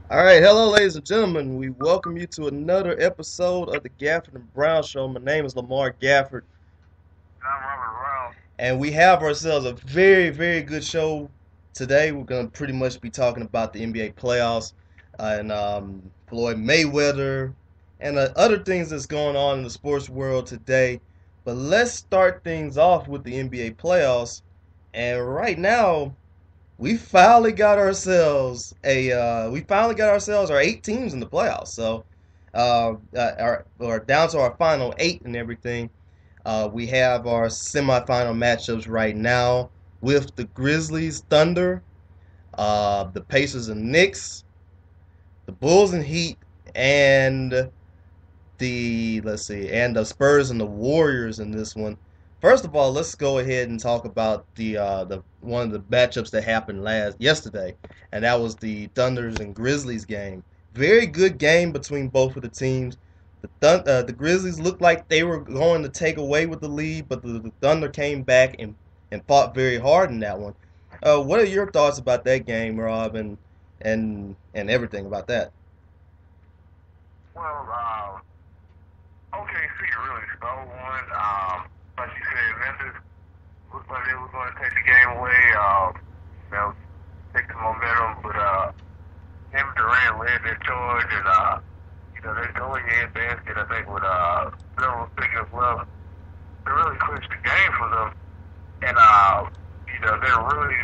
All right, hello, ladies and gentlemen. We welcome you to another episode of the Gafford and Brown Show. My name is Lamar Gafford, I'm Robert Brown. and we have ourselves a very, very good show today. We're going to pretty much be talking about the NBA playoffs and Floyd Mayweather and other things that's going on in the sports world today. But let's start things off with the NBA playoffs. And right now, we finally got ourselves our 8 teams in the playoffs. So or down to our final 8 and everything. We have our semifinal matchups right now with the Grizzlies, Thunder, the Pacers and Knicks, the Bulls and Heat, and the Spurs and the Warriors in this one. First of all, let's go ahead and talk about the one of the matchups that happened yesterday, and that was the Thunders and Grizzlies game. Very good game between both of the teams. The Grizzlies looked like they were going to take away with the lead, but the Thunder came back and fought very hard in that one. What are your thoughts about that game, Rob, and everything about that? Well, OKC really stole one. Like you said, Memphis looked like they were going to take the game away. Take the momentum, but him and Durant led their charge, and they go ahead basket. I think with several seconds left, they really clinched the game for them, and they're really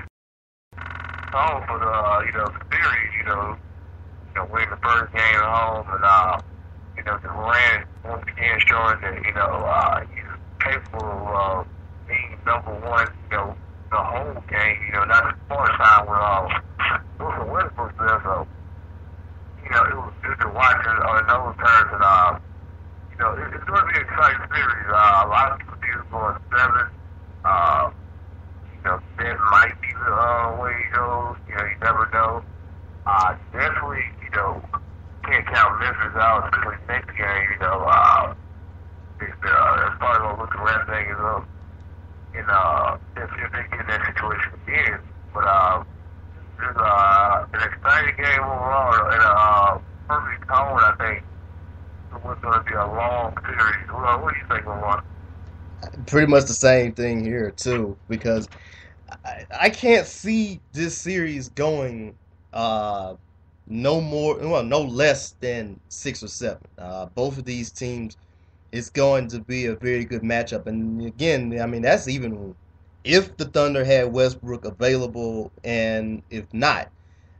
strong for the series. Winning the first game at home, and Durant once again showing that he's capable of being number one. The whole game. Not the first time where Russell Westbrook there. So it was good to watch it on those terms, and it's going to be an exciting series. A lot of people see it going seven. That might be the way he goes. You never know. Definitely, can't count Memphis out, especially next game. As far as what the rest thing is up, and if they get in that situation again. But it's an exciting game overall, and perfect tone, I think. It was going to be a long series. Well, what do you think, Lamar? Pretty much the same thing here too, because I can't see this series going no less than 6 or 7. Both of these teams, it's going to be a very good matchup. And again, I mean that's even if the Thunder had Westbrook available, and if not.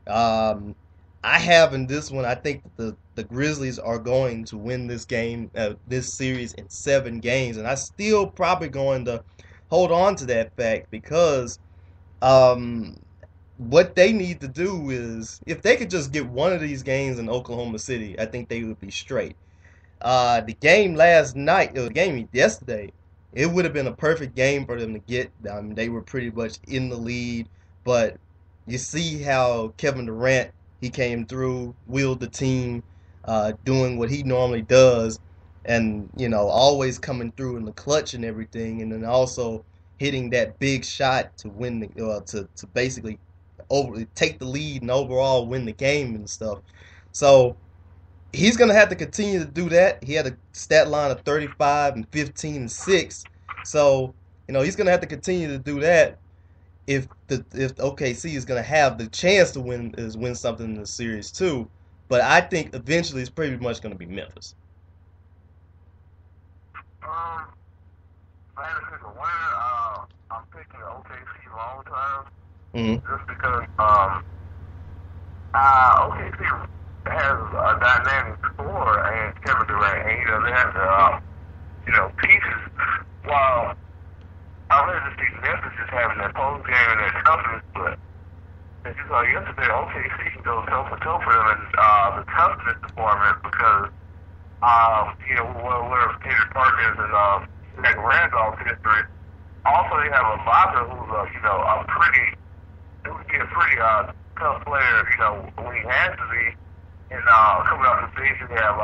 Um, I have in this one. I think that the Grizzlies are going to win this series in 7 games, and I still probably going to hold on to that fact because um, what they need to do is if they could just get one of these games in Oklahoma City, I think they would be straight. The game last night, or the game yesterday, it would have been a perfect game for them to get. I mean, they were pretty much in the lead, but you see how Kevin Durant he came through, wheeled the team, doing what he normally does, and always coming through in the clutch and everything, and then also hitting that big shot to win to basically over take the lead and overall win the game and stuff. So he's gonna have to continue to do that. He had a stat line of 35 and 15 and 6. So, he's gonna have to continue to do that if OKC is gonna have the chance to win something in the series too. But I think eventually it's pretty much gonna be Memphis. Um, if I had to pick a winner, I'm picking OKC long term, Hmm. just because OKC has a dynamic score and Kevin Durant, and they have the pieces. While I really just see Memphis just having that post game and that toughness, but as you saw yesterday, OKC can go toe for toe for them in the toughness department because where Peter Perkins and Zach Randolph's history. Also, they have a Ibaka who's a pretty, it would be a pretty tough player, when he has to be. And coming off the bench, you have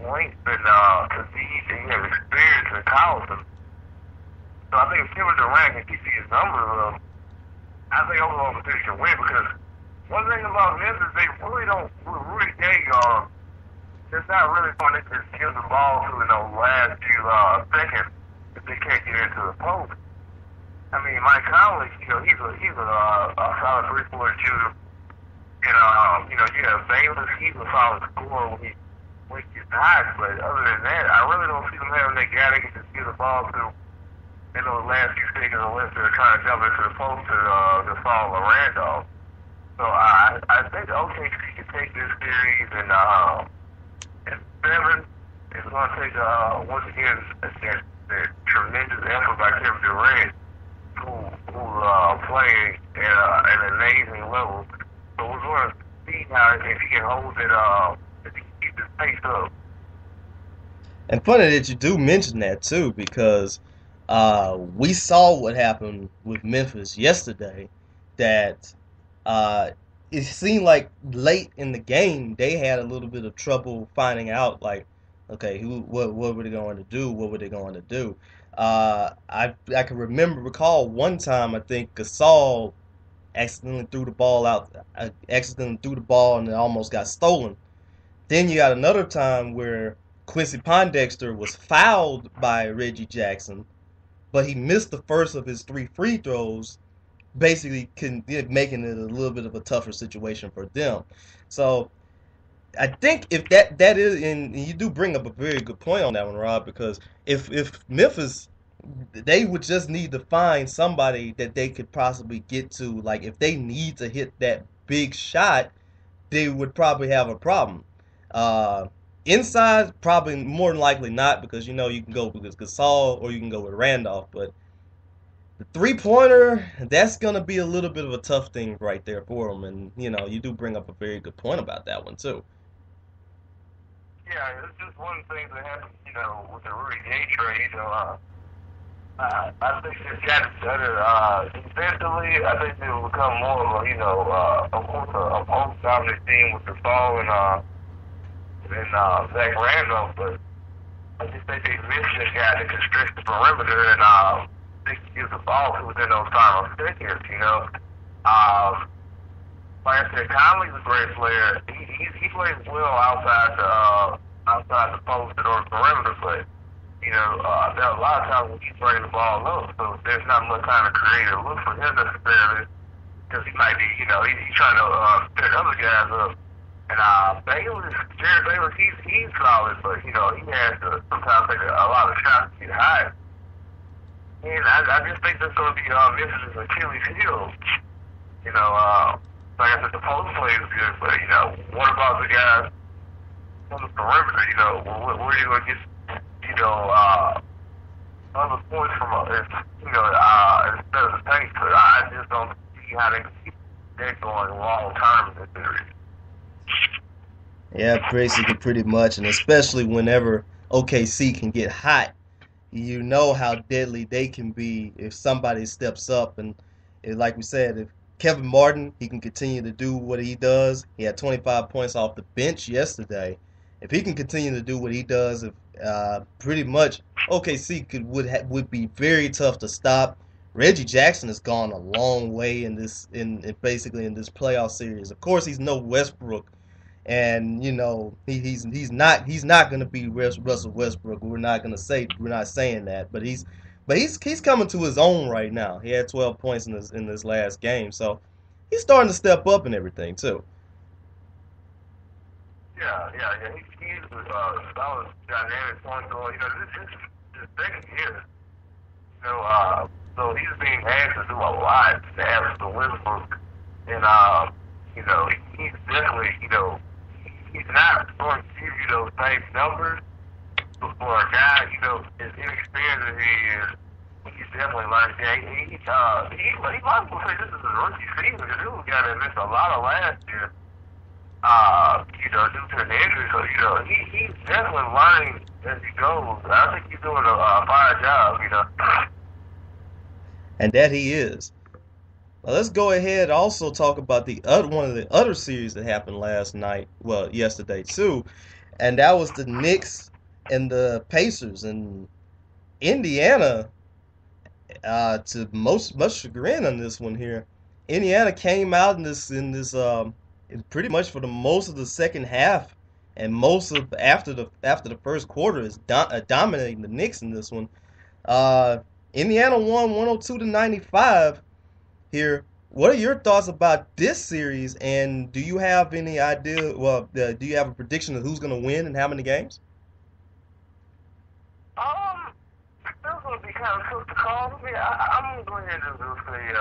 length and disease, and you have experience in college. So I think if Kevin Durant can keep these numbers up, I think Oklahoma City can win because one thing about Memphis, they really really don't, Rudy Gay, it's not really going to just give the ball to in those last few seconds if they can't get into the post. I mean, Mike Conley, he's a solid three-point shooter. And, you have Bayless, he's a solid scorer when he gets hot. But other than that, I really don't see them having that guy they can just give the ball to in those last few seconds unless they're trying to jump into the post to follow Randolph. So I think OKC can take this series and 7 is going to take, once again, that tremendous effort by Kevin Durant, who's playing at an amazing level. So we're going to see how if he can hold it, if he can keep this pace up. And funny that you do mention that too, because we saw what happened with Memphis yesterday. That it seemed like late in the game they had a little bit of trouble finding out, like, okay, what were they going to do? What were they going to do? I can recall one time I think Gasol accidentally threw the ball out, and it almost got stolen. Then you got another time where Quincy Pondexter was fouled by Reggie Jackson, but he missed the first of his 3 free throws, basically making it a little bit of a tougher situation for them. So I think if that is, and you do bring up a very good point on that one, Rob, because if Memphis, they would just need to find somebody that they could possibly get to. Like, if they need to hit that big shot, they would probably have a problem. Inside, probably more than likely not, because you can go with Gasol or you can go with Randolph. But the 3-pointer, that's going to be a little bit of a tough thing right there for them. And, you do bring up a very good point about that one, too. Yeah, it's just one of the things that happened, with the Rudy Gay trade. I think they've gotten better defensively. I think they will become more of a post-dominant team with the ball and Zach Randolph. But I just think they missed this guy that can stretch the perimeter and they can use the ball to within those final seconds. Like I said, Conley's a great player. He plays well outside the post or the perimeter, but there are a lot of times when he's bringing the ball up, so there's not much time to create a look for him necessarily, because he might be, he's trying to pick other guys up. And Jared Bayless, he's solid, but he has to sometimes take a lot of shots to get high. And I just think that's going to be Memphis' Achilles heel. Like I said, the post play is good, but what about the guys on the perimeter? Where are you going to get other points from instead of the paint? But I just don't see how they can keep that going long term in this series. Yeah, basically pretty much, and especially whenever OKC can get hot, you know how deadly they can be if somebody steps up. And like we said, if Kevin Martin, he can continue to do what he does. He had 25 points off the bench yesterday. If he can continue to do what he does, pretty much OKC would be very tough to stop. Reggie Jackson has gone a long way in basically in this playoff series. Of course, he's no Westbrook, and he's not going to be Russell Westbrook. We're not saying that, but he's coming to his own right now. He had 12 points in this last game, so he's starting to step up and everything too. Yeah. He's a solid dynamic point guard. This second year. So he's being asked to do a lot to average the Westbrook, and he's definitely he's not going to give you those same numbers, but for a guy as inexperienced as he is, he's definitely learned. Yeah, he might as well say this is his rookie season, because he was a guy that missed a lot of last year. Due to an injury, so he's definitely learning as he goes. I think he's doing a fine job. And that he is. Well, let's go ahead and also talk about one of the other series that happened yesterday too, and that was the Knicks and the Pacers. And Indiana, to much chagrin on this one here, Indiana came out in this pretty much for the most of the second half and most of after the first quarter is dominating the Knicks in this one. Uh, Indiana won 102-95 here. What are your thoughts about this series? And do you have any idea? Well, do you have a prediction of who's going to win and how many games? This will be kind of tough to call. I'm going to just say,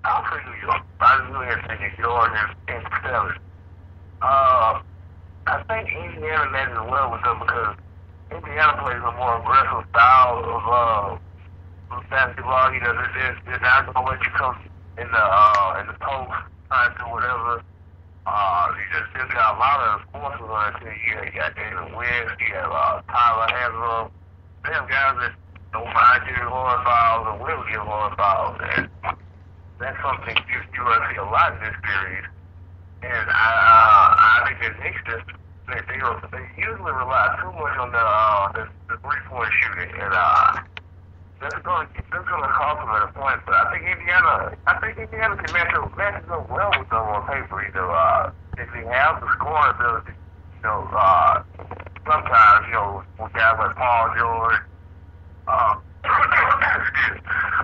I'll say New York. I'm going to say New York and 7. I think Indiana matches well with them because Indiana plays a more aggressive style of basketball. You know, they're not going to let you come in the post, trying to do whatever. You just still got a lot of forces on that team. You got David West, you have Tyler Hansel. They have guys that don't mind getting hard fouls and will get hard fouls. And that's something you're going to see a lot in this series. And I think the Knicks they usually rely too much on the 3-point shooting, and that's going to cost them at a point. But I think Indiana can match up well with them on paper. You know, if they have the scoring ability, you know, sometimes you know with guys like Paul George,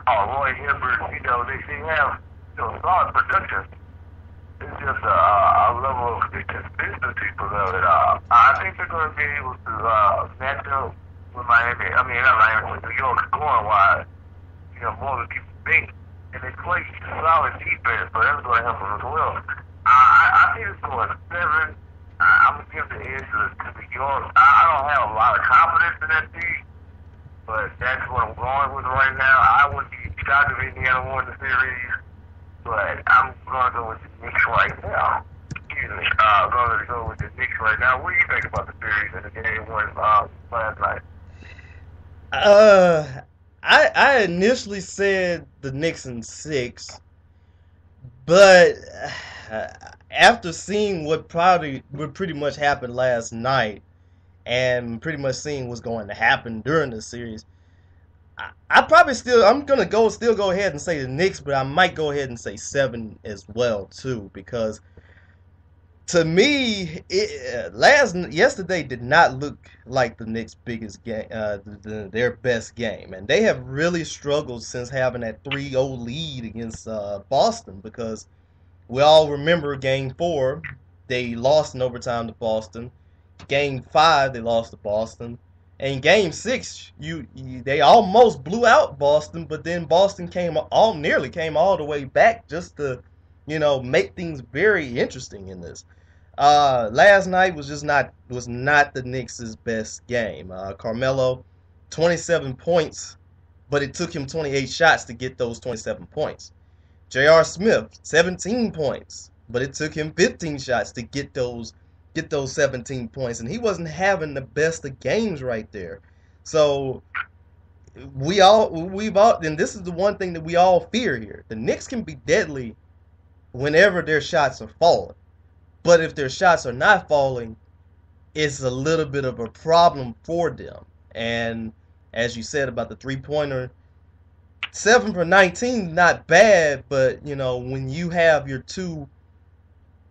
Roy Hibbert, you know, they have solid production. It's just a level of consistency for them that I think they're going to be able to match up with Miami. I mean, not Miami, with New York scoring wise, you know, more than people think. And they play solid defense, so that's going to help them as well. I think it's going 7. I'm going to give the edge to New York. I don't have a lot of confidence in that team, but that's what I'm going with right now. I wouldn't be shocked if Indiana won the series. But I'm going to go with the Knicks right now. Excuse me. I'm going to go with the Knicks right now. What do you think about the series and the game one last night? I initially said the Knicks in 6, but after seeing what pretty much happened last night, and pretty much seeing what's going to happen during the series, I'm gonna go ahead and say the Knicks, but I might go ahead and say 7 as well too, because to me, yesterday did not look like the Knicks' biggest game, their best game, and they have really struggled since having that 3-0 lead against Boston, because we all remember Game 4, they lost in overtime to Boston. Game 5, they lost to Boston. In Game 6, they almost blew out Boston, but then Boston nearly came all the way back just to, make things very interesting in this. Last night was not the Knicks' best game. Carmelo, 27 points, but it took him 28 shots to get those 27 points. J.R. Smith, 17 points, but it took him 15 shots to get those 17 points, and he wasn't having the best of games right there. So we've all, and this is the one thing that we all fear here. The Knicks can be deadly whenever their shots are falling, but if their shots are not falling, it's a little bit of a problem for them. And as you said about the 3-pointer, 7 for 19, not bad, but when you have your two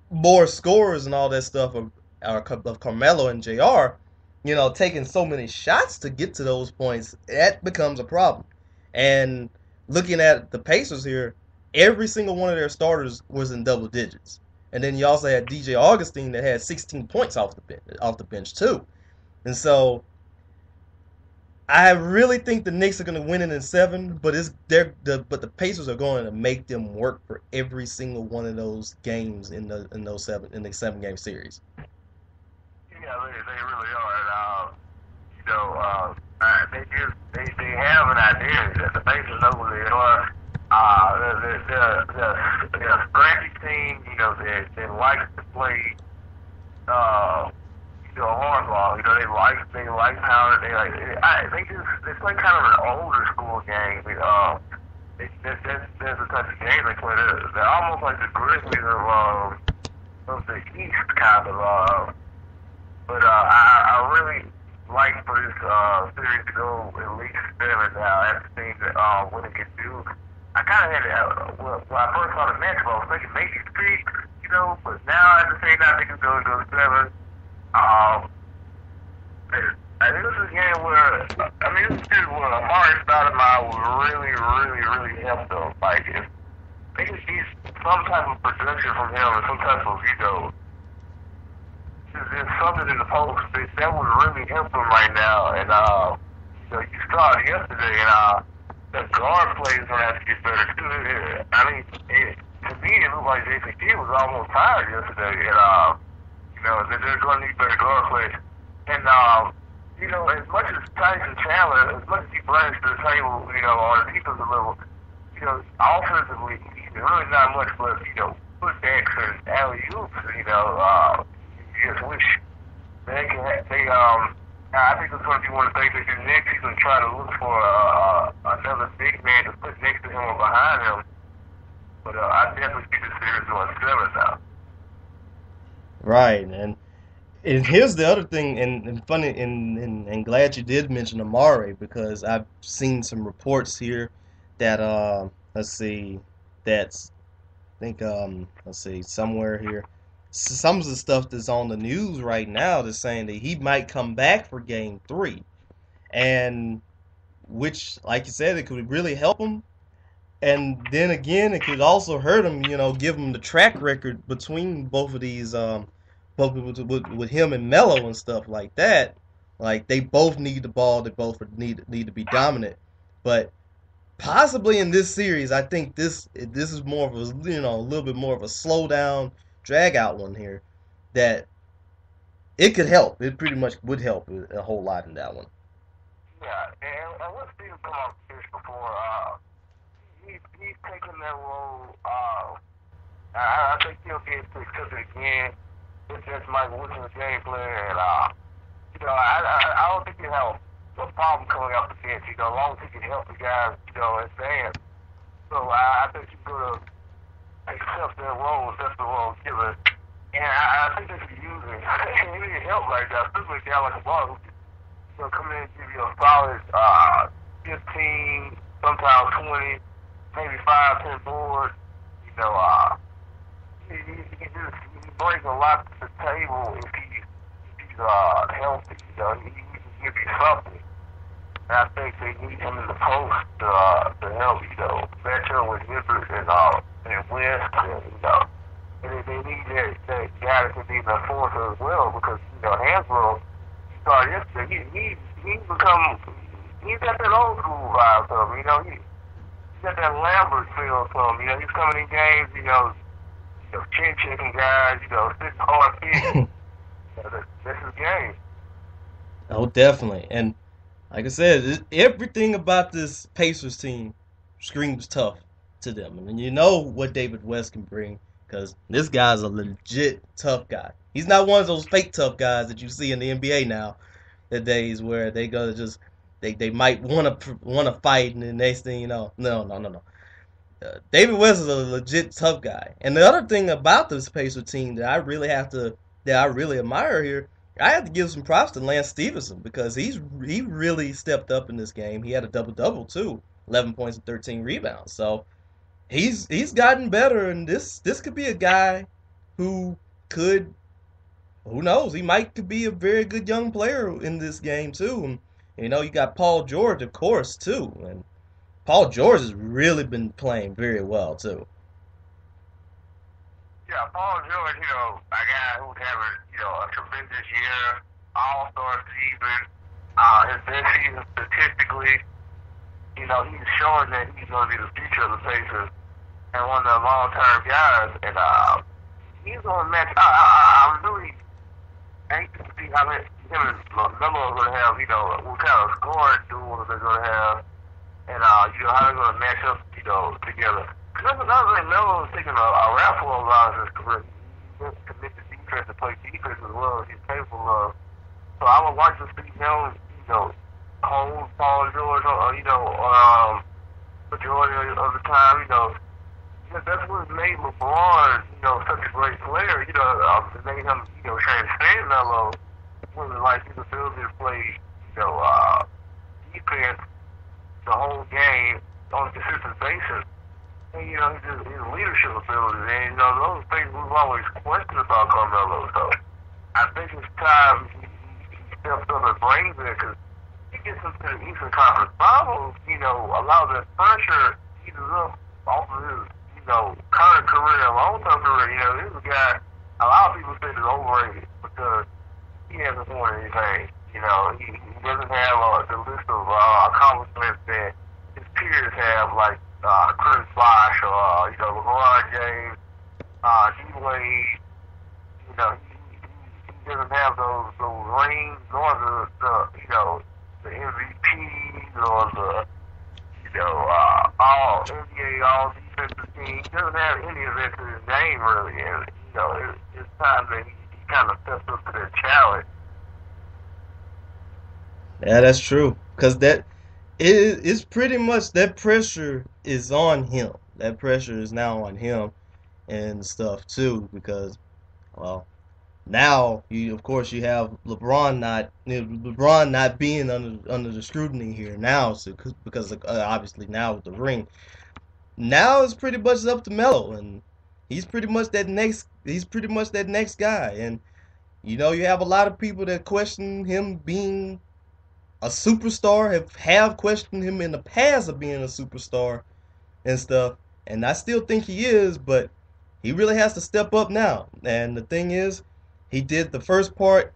more scorers and all that stuff of Carmelo and JR, taking so many shots to get to those points, that becomes a problem. And looking at the Pacers here, every single one of their starters was in double digits. And then you also had DJ Augustine that had 16 points off the bench too. And so I really think the Knicks are going to win it in 7, but the Pacers are going to make them work for every single one of those games in the 7-game series. Yeah, they really are. They have an identity. The Pacers know who they are. They're a scrappy team. They like to play. Hardball. They like how they play kind of an older school game. There's a type of game they play. They're almost like the Grizzlies of the East, kind of. But I really like for this series to go at least 7 now. After seeing what it can do, I kind of had it, when I first saw the match, I was thinking maybe 6, but now at the same time, I think it's going to go 7. I think this is a game where, this is where Amari Stoudemire will really, really, really help them. Like, if they can see some type of production from him and some type of, there's something in the post that would really help them right now. And, you saw it yesterday, and the guard plays are going to have to get better, too. To me, it looked like JPT was almost tired yesterday. And, they're going to need better guard plays. And, as much as Tyson Chandler, as much as he brings to the table, on the defensive level, offensively, he's really not much but, putbacks and alley-oops, you just wish they can I think it's going to be one of the things they do next season, try to look for another big man to put next to him or behind him. But I definitely see the series going 7 now. Right, and here's the other thing, and funny, and glad you did mention Amari, because I've seen some reports here that somewhere here, some of the stuff that's on the news right now that's saying that he might come back for Game 3, and which, like you said, it could really help him, and then again, it could also hurt him, give him the track record between both of these, both with him and Melo and stuff like that. Like, they both need the ball, they both need to be dominant, but possibly in this series, I think this is more of a, a little bit more of a slow down, drag out one here, that it could help. It pretty much would help a whole lot in that one. Yeah, and let's see him come off the pitch before. He's taking that role. I think he'll be able to accept it again. It's just Mike Wilson's game plan, and I don't think he'll have a problem coming off the bench. As long as he can help the guys, advance. So I think he's gonna accept that role, that's the role given. And I think they could use it. He need help right now, especially a guy like a ball who come in and give you a solid 15, sometimes 20, maybe 5, 10 boards. He brings a lot to the table if he's healthy. He can give you something. And I think they need him in the post to help, match up with Hibbert and West, and they need that guy that can be the enforcer as well, because, Hanslow started yesterday, he's got that old school vibe to him, he's got that Lambert feel to him, he's coming in games, chin-checking guys, sitting hard pitch. That's his game. Oh, definitely. And like I said, everything about this Pacers team screams tough to them. And you know what David West can bring, because this guy's a legit tough guy. He's not one of those fake tough guys that you see in the NBA now, the days where they go just they might want to fight, and the next thing you know, no. David West is a legit tough guy. And the other thing about this Pacer team that I really admire here, I have to give some props to Lance Stevenson, because he really stepped up in this game. He had a double-double too, 11 points and 13 rebounds. So he's gotten better, and this could be a guy who knows, he could be a very good young player in this game too. And you got Paul George, of course, too. And Paul George has really been playing very well too. Yeah, Paul George, a guy who's having, a tremendous year, all-star season, his best season statistically. He's showing that he's going to be the future of the Pacers and one of the long-term guys. And he's going to match. I'm really anxious to see how him and Melo are going to have, what kind of scoring duels they're going to have, and how they're going to match up, together. Because that's another thing. Melo is taking a rap for a lot of his career. He's committed to defense and play defense as well as he's capable of. So I would like to see him, hold Paul George, majority of the time, that's what made LeBron, such a great player, it made him, transcend Melo, was like his ability to play, defense the whole game on a consistent basis. And, his leadership ability. And, those things we've always questioned about Carmelo. So I think it's time he steps up and brings it because he gets into the Eastern Conference Finals, allow that pressure eases up off of his, current career, long-term career. This is a guy, a lot of people say is overrated because he hasn't won anything. He doesn't have the list of accomplishments that his peers have, like Chris Bosh or, LeBron James, D. Wade. He doesn't have those rings nor the MVPs or all NBA, all defensive team. He doesn't have any of that in his name really, and it's time that he kind of steps up to that challenge. Yeah, that's true. Because it's pretty much that pressure is on him. That pressure is now on him and stuff too. Because, well, now of course you have LeBron not being under the scrutiny here now, so because obviously now with the ring, now it's pretty much up to Melo, and he's pretty much that next guy, and you have a lot of people that question him being a superstar, have questioned him in the past of being a superstar and stuff, and I still think he is, but he really has to step up now. And the thing is, he did the first part,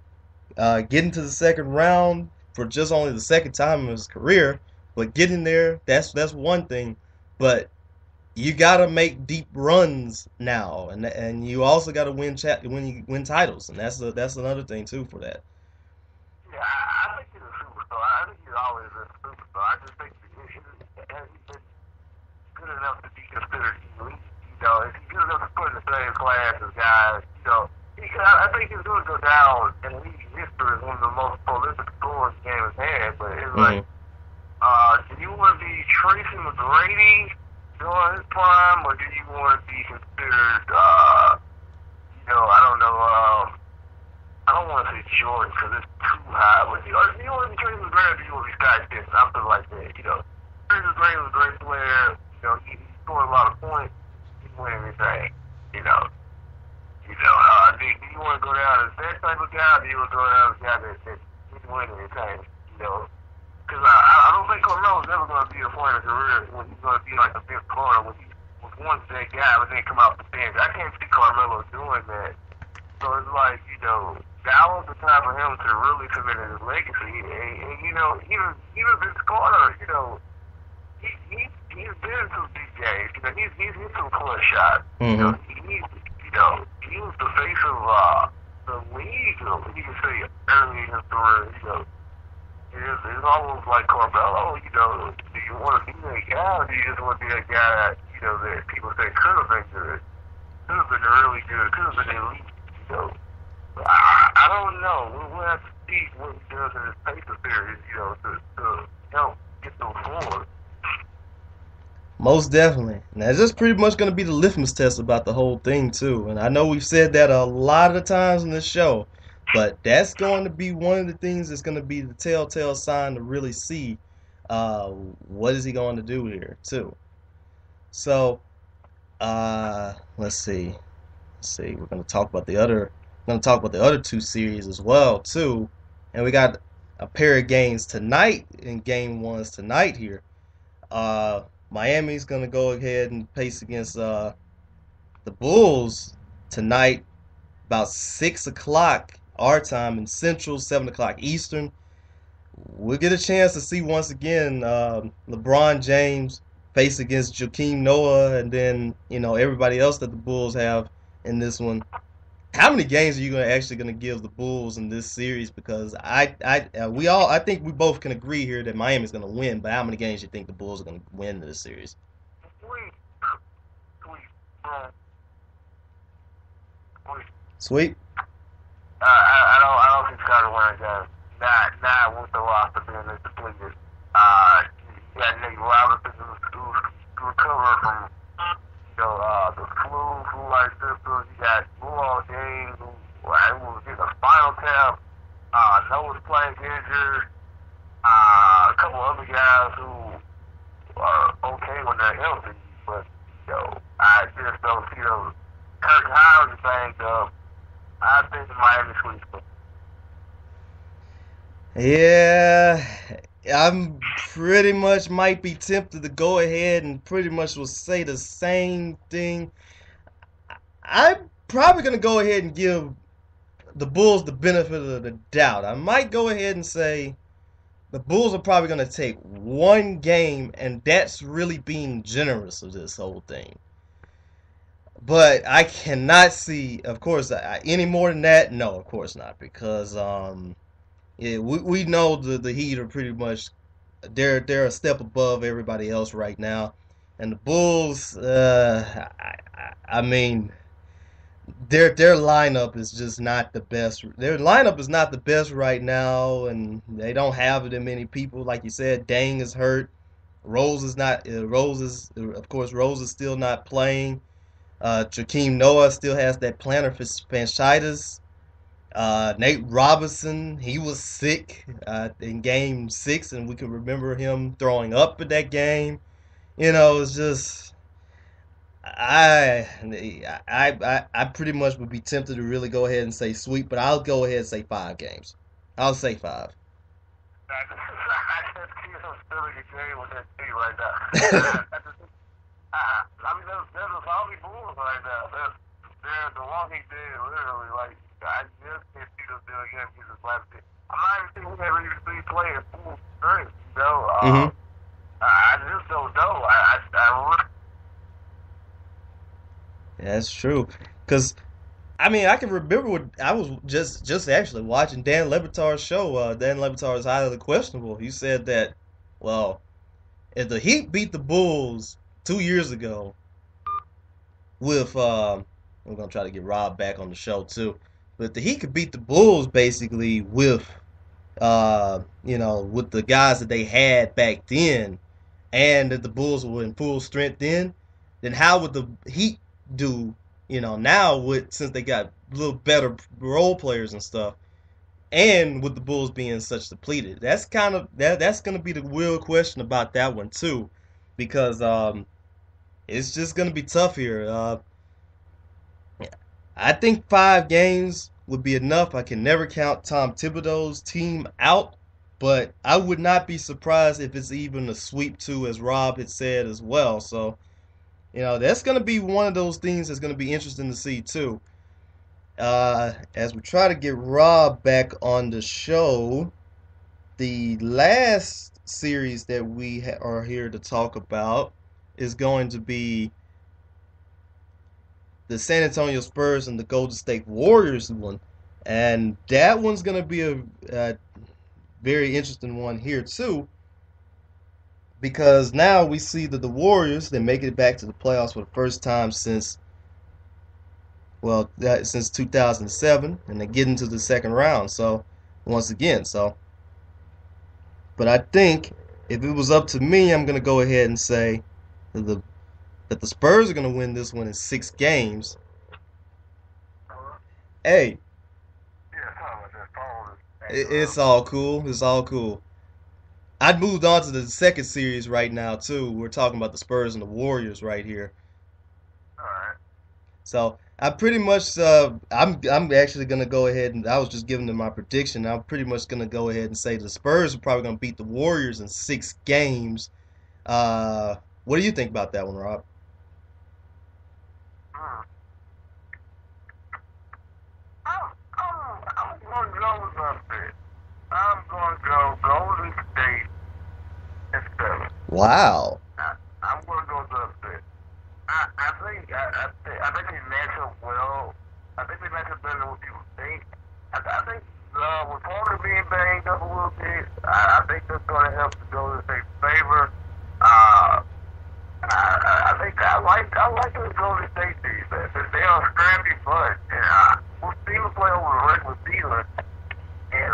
getting to the second round for just only the second time in his career, but getting there, that's one thing, but you gotta make deep runs now, and you also gotta win titles, and that's another thing too for that. Yeah, I think he's a superstar. I think he's always been a superstar. I just think he's been good enough to be considered elite. If he's good enough to put in the same class as guys, I think he's going to go down in league history as one of the most prolific scorers the game has had. But it's like, do you want to be Tracy McGrady during his prime, or do you want to be considered, I don't know, I don't want to say Jordan because it's too high. But do you want to be Tracy McGrady, or do you want to be Scott Dixon? Something like that. Tracy McGrady was a great player. He scored a lot of points. He didn't win anything. Do you want to go down as that type of guy, or do you want to go down as a guy that didn't win anything? Because I don't think Carmelo's ever going to be a point in his career when he's going to be like a fifth corner when he was once that guy but then come out the bench. I can't see Carmelo doing that. So it's like, now was the time for him to really commit his legacy. And even Vince Carter, he's been some big games. He's hit some clutch shots. He was the face of the league, you can say, early in his career. It's almost like Carmelo, do you want to be that guy, or do you just want to be that guy, that people say could have been good, could have been really good, could have been elite, I don't know. We'll have to see what he does in his paper series, to help get them forward. Most definitely. Now, it's just pretty much going to be the litmus test about the whole thing, too. And I know we've said that a lot of times in this show, but that's going to be one of the things that's going to be the telltale sign to really see what is he going to do here, too. So, let's see. We're going to talk about the other two series as well, too. And we got a pair of games tonight in game ones tonight here. Miami's going to go ahead and pace against the Bulls tonight about 6 o'clock our time in Central, 7 o'clock Eastern. We'll get a chance to see once again LeBron James face against Joakim Noah and then, everybody else that the Bulls have in this one. How many games are you actually going to give the Bulls in this series? Because I think we both can agree here that Miami's going to win. But how many games do you think the Bulls are going to win in this series? Sweet. I don't think Scotty wins that. Not with the roster being as depleted. You got Nate Robinson who's recovering from the flu-like symptoms. You got Blue James who was getting a spinal tap. Noah's playing injured. A couple other guys who are okay when they're healthy, but I just don't see those. Kirk Howard thing, though. I think Miami sweeps them. Yeah, I'm pretty much might be tempted to go ahead and pretty much will say the same thing. I'm probably gonna go ahead and give the Bulls the benefit of the doubt. I might go ahead and say the Bulls are probably gonna take one game, and that's really being generous of this whole thing. But I cannot see, of course, any more than that. No, of course not, because yeah, we know the Heat are pretty much they're a step above everybody else right now, and the Bulls. I mean, their lineup is just not the best. Their lineup is not the best right now, and they don't have that many people. Like you said, Dang is hurt. Rose is not. Rose is, of course, Rose is still not playing. Joakim Noah still has that plantar fasciitis. Nate Robinson, he was sick in Game 6, and we can remember him throwing up in that game. It's just I pretty much would be tempted to really go ahead and say sweep, but I'll go ahead and say 5 games. I'll say 5. I just see some silly game with that team right now. I mean, there's a zombie Bulls right now. They're the Walking Dead, literally. Like, I just can't see them doing again because it's last year. I'm not even thinking we ever even see playing full strength, I just don't know. I That's true. Because, I mean, I can remember what I was just actually watching Dan Levitar's show. Dan Levitar is highly questionable. He said that, well, if the Heat beat the Bulls 2 years ago with, I'm going to try to get Rob back on the show too, but the Heat could beat the Bulls basically with, with the guys that they had back then, and that the Bulls were in full strength then how would the Heat do, now since they got a little better role players and stuff, and with the Bulls being such depleted? That's kind of that's going to be the real question about that one too, because it's just going to be tough here. I think 5 games would be enough. I can never count Tom Thibodeau's team out, but I would not be surprised if it's even a sweep too, as Rob had said as well. So, that's going to be one of those things that's going to be interesting to see too. As we try to get Rob back on the show, the last series that we are here to talk about is going to be the San Antonio Spurs and the Golden State Warriors one. And that one's going to be a very interesting one here too, because now we see that the Warriors, they make it back to the playoffs for the first time since 2007, and they get into the second round. So once again, but I think if it was up to me, I'm going to go ahead and say that the Spurs are going to win this one in 6 games. Hey, it's all cool. It's all cool. I'd moved on to the second series right now too. We're talking about the Spurs and the Warriors right here. All right. So I pretty much I'm actually gonna go ahead, and I was just giving them my prediction. I'm pretty much gonna go ahead and say the Spurs are probably gonna beat the Warriors in 6 games. What do you think about that one, Rob? I'm going to go with upset. I'm going to go Golden State and 7. Wow. I'm going to go with upset. I think they match up well. I think they match up better than what people think. I think with Porter being banged up a little bit, I think that's going to help the Golden State favor. I think I like the Golden State defense. They are a scrappy bunch, and we've seen them play over the regular season. And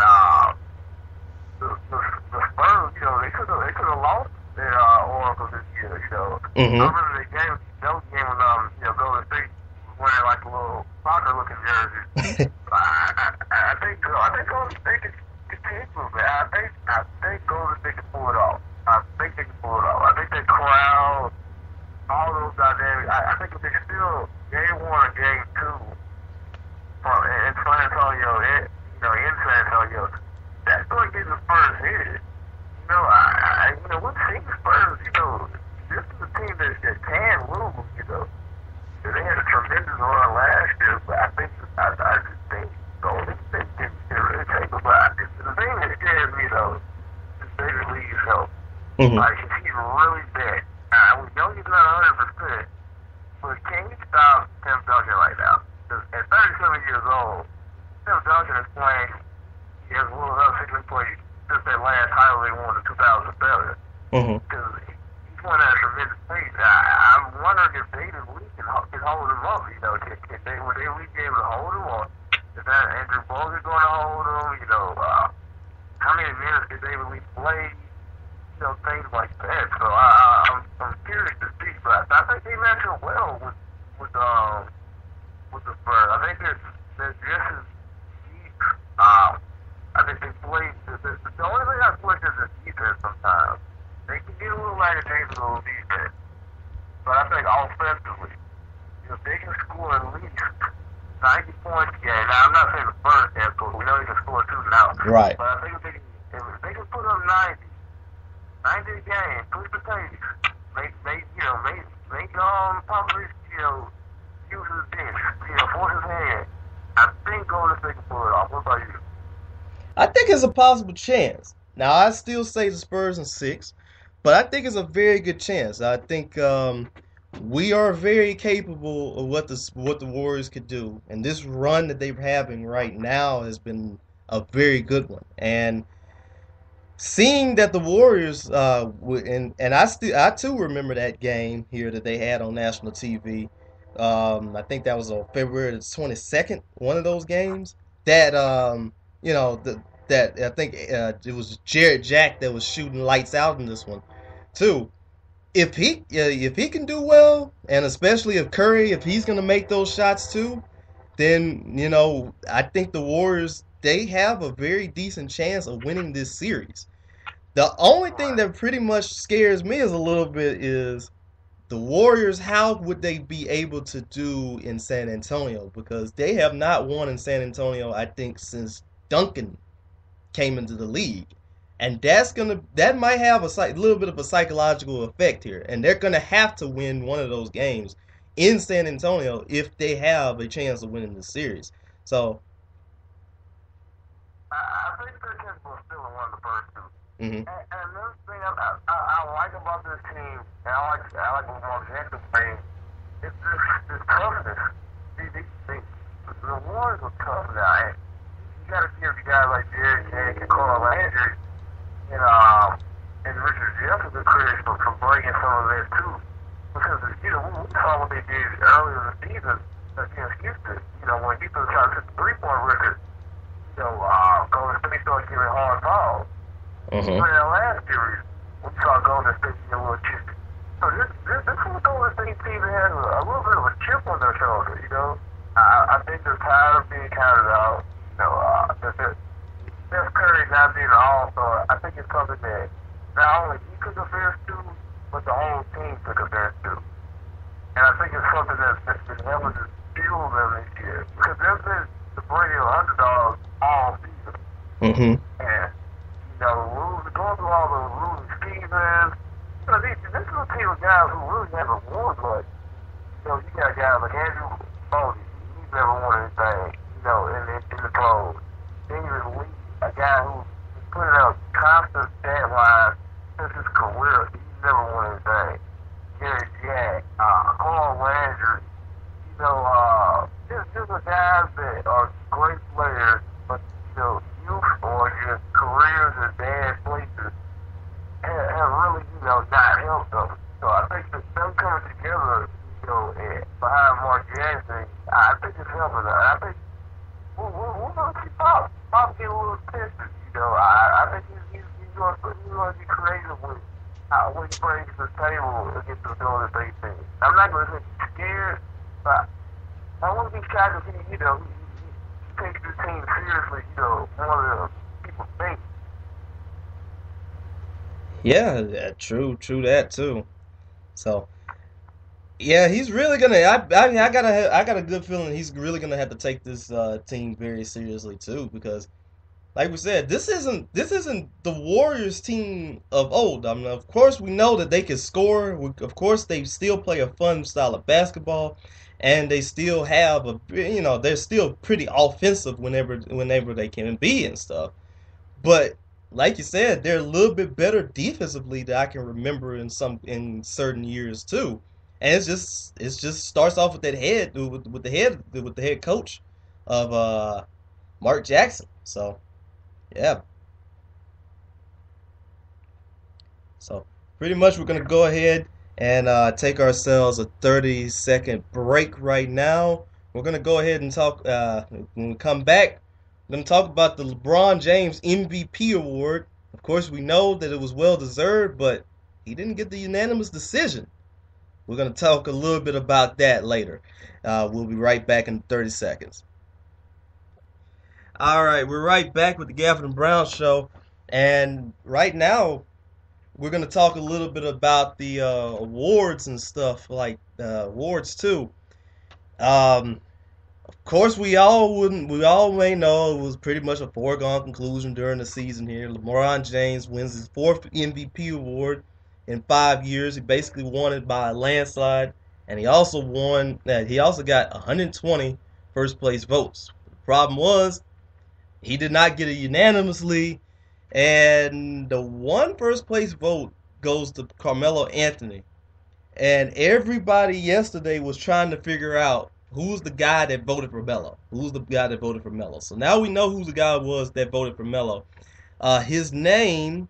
the Spurs, they could have lost their Oracle this year. I remember the game when Golden State was wearing like a little soccer looking jersey. I think Golden State can take it, man. I think Golden State can pull it off. I think they can pull it off. I think that crowd, all those dynamics. I think if they just Mm-hmm. Like, he's really bad. We know he's not 100%, but can you stop Tim Duncan right now? Because at 37 years old, Tim Duncan is playing, he has Will Huff played since that last title they won in 2007. Mm-hmm. Because he's going at a tremendous pace. I'm wondering if David Lee can hold him up. You know, can they, would they be able to hold him, or is that Andrew Bogut going to hold him? You know, how many minutes did David Lee play? You know, things like that. So I'm curious to see, but I think they match up well with the Spurs. I think they're just as deep. I think they play. The only thing I question is the defense sometimes. They can get a little lackadaisical on defense, but I think offensively, you know, they can score at least 90 points a game. Now, I'm not saying the Spurs can score. We know they can score too now. Right. But I think if they can put up 90 a game, push the pace, make Popovich, you know, use his bench, you know, force his hand. I think Golden State can pull it off. What about you? I think it's a possible chance. Now, I still say the Spurs in 6, but I think it's a very good chance. I think we are very capable of what the Warriors could do, and this run that they're having right now has been a very good one. And seeing that the Warriors and I too remember that game here that they had on national TV. I think that was on February the 22nd, one of those games that you know that I think it was Jared Jack that was shooting lights out in this one too. If he can do well, and especially if Curry, if he's gonna make those shots too, then I think the Warriors, they have a very decent chance of winning this series. The only thing Right. that pretty much scares me is a little bit is the Warriors. How would they be able to do in San Antonio? Because they have not won in San Antonio, I think, since Duncan came into the league, and that might have a little bit of a psychological effect here, and they're gonna have to win one of those games in San Antonio if they have a chance of winning the series. So, I think they're capable of still one of the first two. mm-hmm, And another thing I like about this team, and I like what Mark Jackson playing, is this toughness. The Warriors are tough now, and you got to give the guys like Jerry Jack and Carl Landry and Richard Jefferson credit for bringing some of that too. Because we saw what they did earlier in the season against Houston. When Houston tried to hit the 3-point record, Golden State started giving hard fouls. mm-hmm, In that last series, we saw Golden State get a little chippy. So this is the Golden State team that has a little bit of a chip on their shoulder. I think they're tired of being counted out. Steph Curry not being an all-star, I think it's something that not only he took offense to, but the whole team took offense to. And I think it's something that's been helping to fuel them this year. Because they've been the brand underdogs all season. mm-hmm. And, going through all those losing seasons, this is a team of guys who really haven't won much. You got guys like Andrew Bogut, he's never won anything, in the pros. David Lee, a guy who's putting up constant stat-wise since his career, he's never won anything. Jerry Jack, Carl Landry, just the guys that are great players, but, youth or just careers in bad places have really, not helped them. So I think that them coming together, behind Mark Jackson, I think it's helping them. I think we're going to see Pop get a little tested. I think he's going to be creative with what he brings to the table against the Golden State team. I'm not going to say he's scared, but I want to be shocked if he takes this team seriously, more than people think. Yeah, true that too. So, yeah, he's really gonna. I got a good feeling he's really gonna have to take this team very seriously too, because, like we said, this isn't the Warriors team of old. I mean, of course, we know that they can score. Of course, they still play a fun style of basketball, and they still have they're still pretty offensive whenever they can be and stuff. But like you said, they're a little bit better defensively that I can remember in certain years too. And it's just starts off with that head with the head coach of Mark Jackson. So yeah, so pretty much we're gonna go ahead and take ourselves a 30-second break right now. We're gonna go ahead and talk. When we come back, we're gonna talk about the LeBron James MVP award. Of course, we know that it was well deserved, but he didn't get the unanimous decision. We're gonna talk a little bit about that later. We'll be right back in 30 seconds. All right, we're right back with the Gafford and Brown Show, and right now we're gonna talk a little bit about the awards and stuff, like awards too. Um, of course, we all may know it was pretty much a foregone conclusion during the season here. LeBron James wins his fourth MVP award in 5 years. He basically won it by a landslide, and he also won. He also got 120 first place votes. The problem was he did not get it unanimously, and the one first place vote goes to Carmelo Anthony. And everybody yesterday was trying to figure out who's the guy that voted for Melo. Who's the guy that voted for Melo? So now we know who the guy was that voted for Melo. His name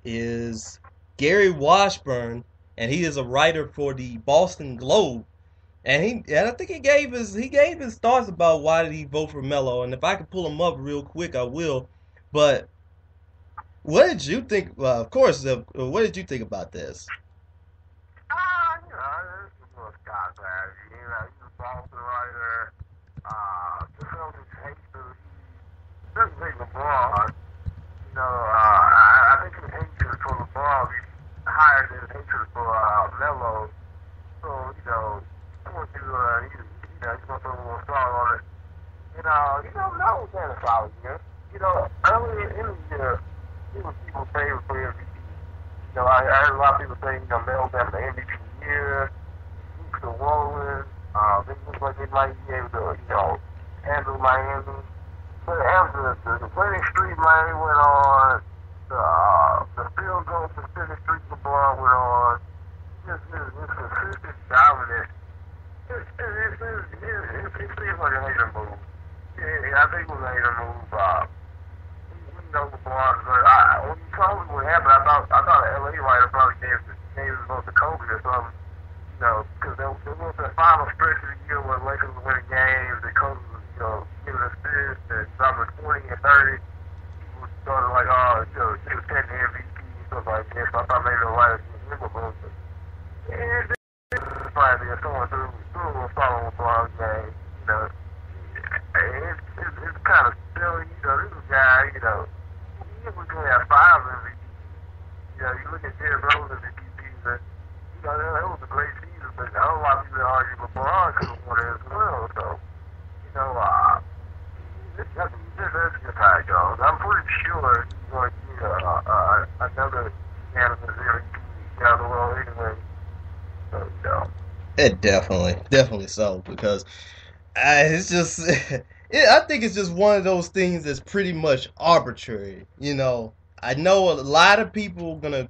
is Gary Washburn, and he is a writer for the Boston Globe. And I think he gave his thoughts about why did he vote for Melo. And if I could pull him up real quick, I will. But what did you think? Of course, what did you think about this? This is what Scott said. He's a Boston writer. The Celtics hate to, he doesn't hate LeBron. I think his hatred for LeBron is higher than his hatred for Melo. So, of course, he's going to throw a little salt on it. Melo was had a solid year. Early in the year, he was people's favorite for MVP. I heard a lot of people saying, Melo's having the MVP year. He's still rolling. They look like they might be able to, handle Miami. But after the winning streak Miami went on, the field goal specific streak LeBron went on, just this consistent dominance. It seems like a hater move. Yeah, I think it was a hater move. We know LeBron, but when you told me what happened, I thought an LA writer probably gave his vote to Kobe or something. Because there was the final stretch of the year where Lakers were winning games, and Kobe was, giving assists, and number 20 and 30, people started like, he was taking the MVP and stuff like that. So I thought maybe the writers would give him a vote. And it's probably someone through a follow LeBron game. It's kind of silly. This is a guy, he was going to have 5 MVPs. You look at Derrick Rose MVPs, and that was a great season, but a whole lot of people argue LeBron could have won it as well. So, that's just how it goes. I'm pretty sure he's going to get another unanimous MVP down the road anyway. So, It definitely so, because it's just, I think it's just one of those things that's pretty much arbitrary. I know a lot of people a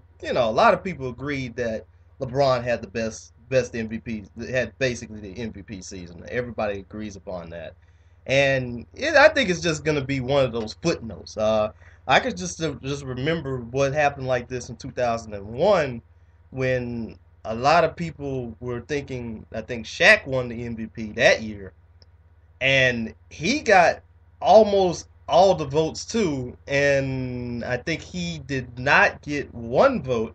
lot of people agreed that LeBron had the best MVP, had basically the MVP season. Everybody agrees upon that, and I think it's just gonna be one of those footnotes. I could just remember what happened like this in 2001 when a lot of people were thinking, I think Shaq won the MVP that year, and he got almost all the votes too, and I think he did not get one vote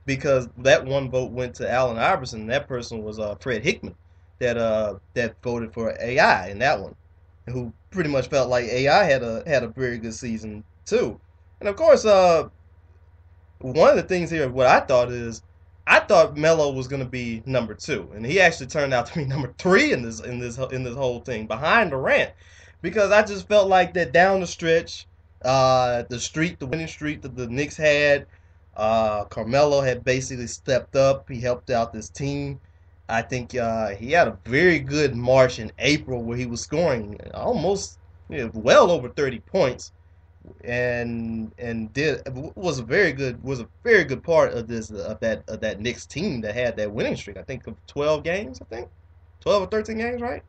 because that one vote went to Allen Iverson. That person was Fred Hickman that voted for AI in that one, who pretty much felt like AI had a very good season too. And of course, one of the things here, what I thought Melo was going to be number 2, and he actually turned out to be number 3 in this whole thing, behind Durant, because I just felt like that down the stretch, the winning streak that the Knicks had, Carmelo had basically stepped up. He helped out this team. I think he had a very good March and April where he was scoring almost well over 30 points. and did was a very good part of this of that Knicks team that had that winning streak. I think of 12 games. I think 12 or 13 games, right?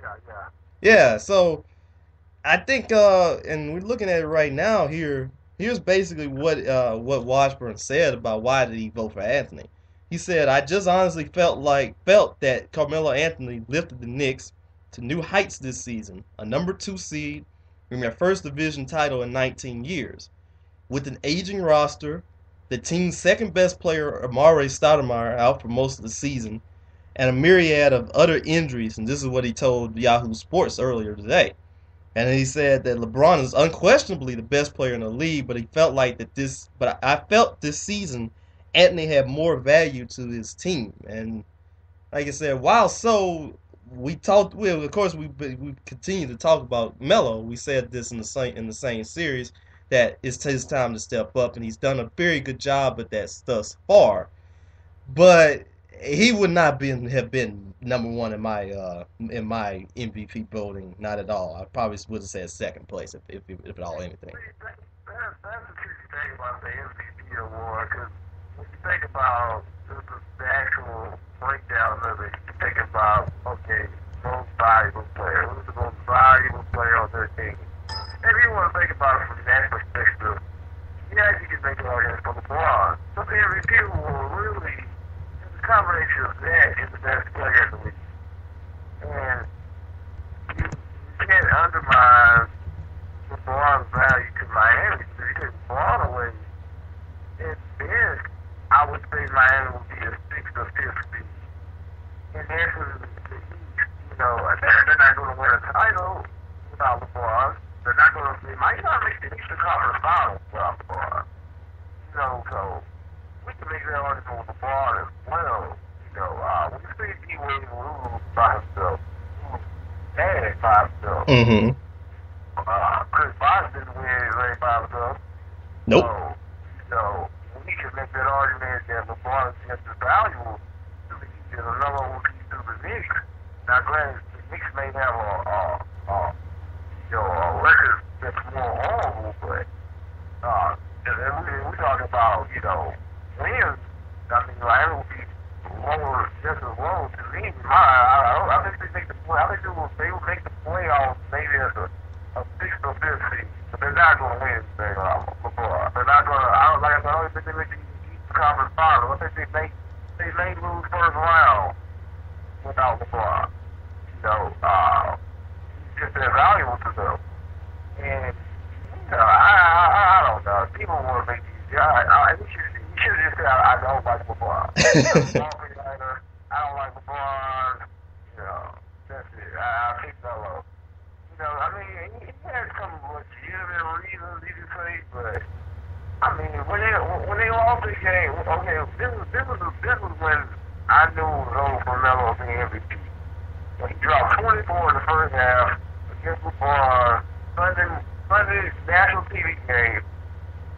Yeah, yeah. Yeah. So I think and we're looking at it right now here. Here's basically what Washburn said about why did he vote for Anthony. He said, "I just honestly felt that Carmelo Anthony lifted the Knicks to new heights this season. A number 2 seed, in their first division title in 19 years. With an aging roster, the team's second best player, Amare Stoudemire, out for most of the season, and a myriad of other injuries." And this is what he told Yahoo Sports earlier today. And he said that LeBron is unquestionably the best player in the league, but I felt this season Anthony had more value to his team. And like I said, while so of course we continue to talk about Melo. We said this in the same series that it's his time to step up, and he's done a very good job at that thus far. But he would not have been number one in my MVP voting, not at all. I probably would have said second place if at all anything. That's the tricky thing about the MVP award, because when you think about the actual breakdown of it, you think about, okay, most valuable player. Who's the most valuable player on their team? If you want to think about it from that perspective, yeah, you can make an argument for LeBron. But the MVP award really, the combination of that is the best player in the league. And you can't undermine LeBron's value to Miami. If you take LeBron away, then I would say Miami would be a 6th or 5th seed. And that's the East. They're not going to win a title without LeBron. They're not going to. They might not make the Eastern Conference Finals without LeBron. So we can make that argument with LeBron as well. When you see D-Wade lose by himself, lose bad by himself. Mm-hmm. Chris Bosh didn't win anything by himself. Nope. So we can make that argument that LeBron is just as valuable to the East as another one to the Knicks. Now, granted, the Knicks may have a record that's more horrible, but we're talking about, wins. I mean, Miami will be lower, just as low to me. I think they make the play. I think they will make the playoffs maybe as a 6th or 5th seed, but they're not going to win anything before. They're not going to. I don't think they make the Eastern Conference Finals. I think they may lose first round without LeBron. He's just that valuable to them. And I don't know. People want to make these. You should have just said I don't like LeBron. I don't like LeBron. That's it. I pick Melo. He had some legitimate reasons you could say, but I mean, when they lost the game, okay, this was when I knew it was over for Melo being MVP. He dropped 24 in the first half against LeBron. Sunday national TV game.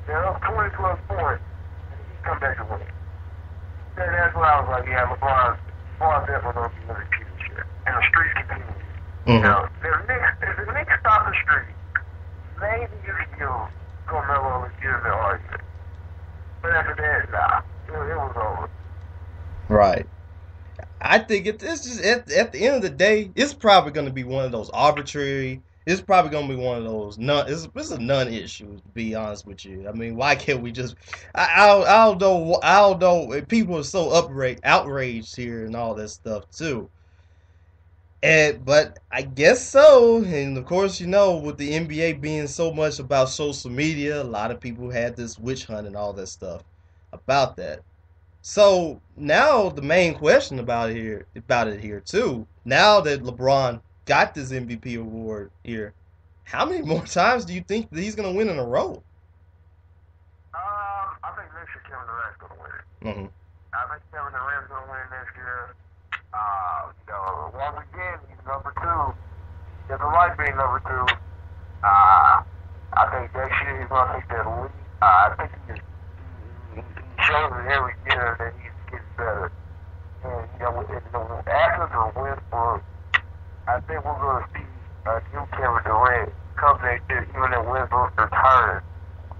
They're up 20 plus points, and he come back to win. Then that's when I was like, yeah, LeBron's definitely going to be MVP this year, and the streak continues. Mm-hmm. If the Knicks stop the streak, maybe you can give Carmelo a legitimate argument. But after that, nah, it was over. Right. I think it's just at the end of the day, it's probably going to be one of those arbitrary. It's probably going to be one of those it's a non-issue, to be honest with you. I mean, why can't we just? I don't know. People are so outraged here and all that stuff too. But I guess so. And of course, with the NBA being so much about social media, a lot of people had this witch hunt and all that stuff about that. So now the main question about it here too. Now that LeBron got this MVP award here, how many more times do you think that he's going to win in a row? I think next year Kevin Durant's going to win it. Mm-hmm. I think Kevin Durant's going to win next year. Once again, he's number 2. He doesn't like being number 2. I think next year he's going to take that lead. I think he shows it every year that he's getting better. And, in the absence of Westbrook, I think we're going to see a new Kevin Durant comeback that even if Westbrook returns.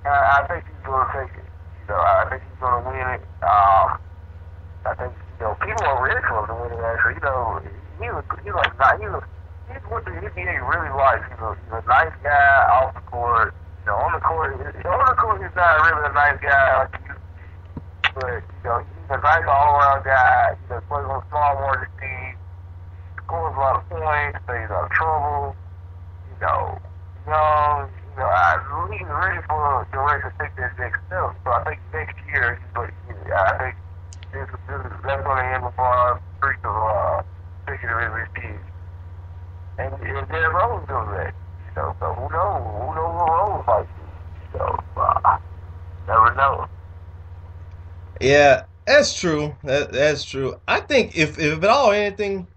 I think he's going to take it. I think he's going to win it. I think people are ready for him to win it. Actually, he's what the NBA really likes. He's a nice guy off the court. On the court, he's not really a nice guy like you. But he's a nice all-around guy. Plays on a small market team, scores a lot of points, stays out of trouble. Young. He's ready for the race to take that next step. So I think next year, I think that's going to end LeBron's streak of taking the MVP. And Derrick Rose does that. So who knows? Who knows what Rose might do? Never know. Yeah, that's true. That's true. I think if at all anything,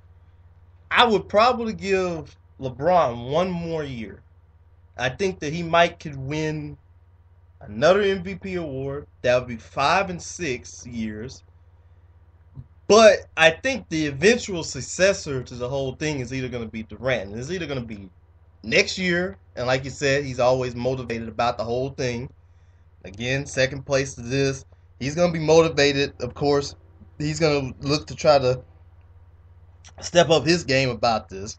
I would probably give LeBron one more year. I think that he could win another MVP award. That would be 5 and 6 years. But I think the eventual successor to the whole thing is either going to be Durant. It's either going to be next year, and like you said, he's always motivated about the whole thing. Again, second place to this. He's going to be motivated, of course. He's going to look to try to step up his game about this.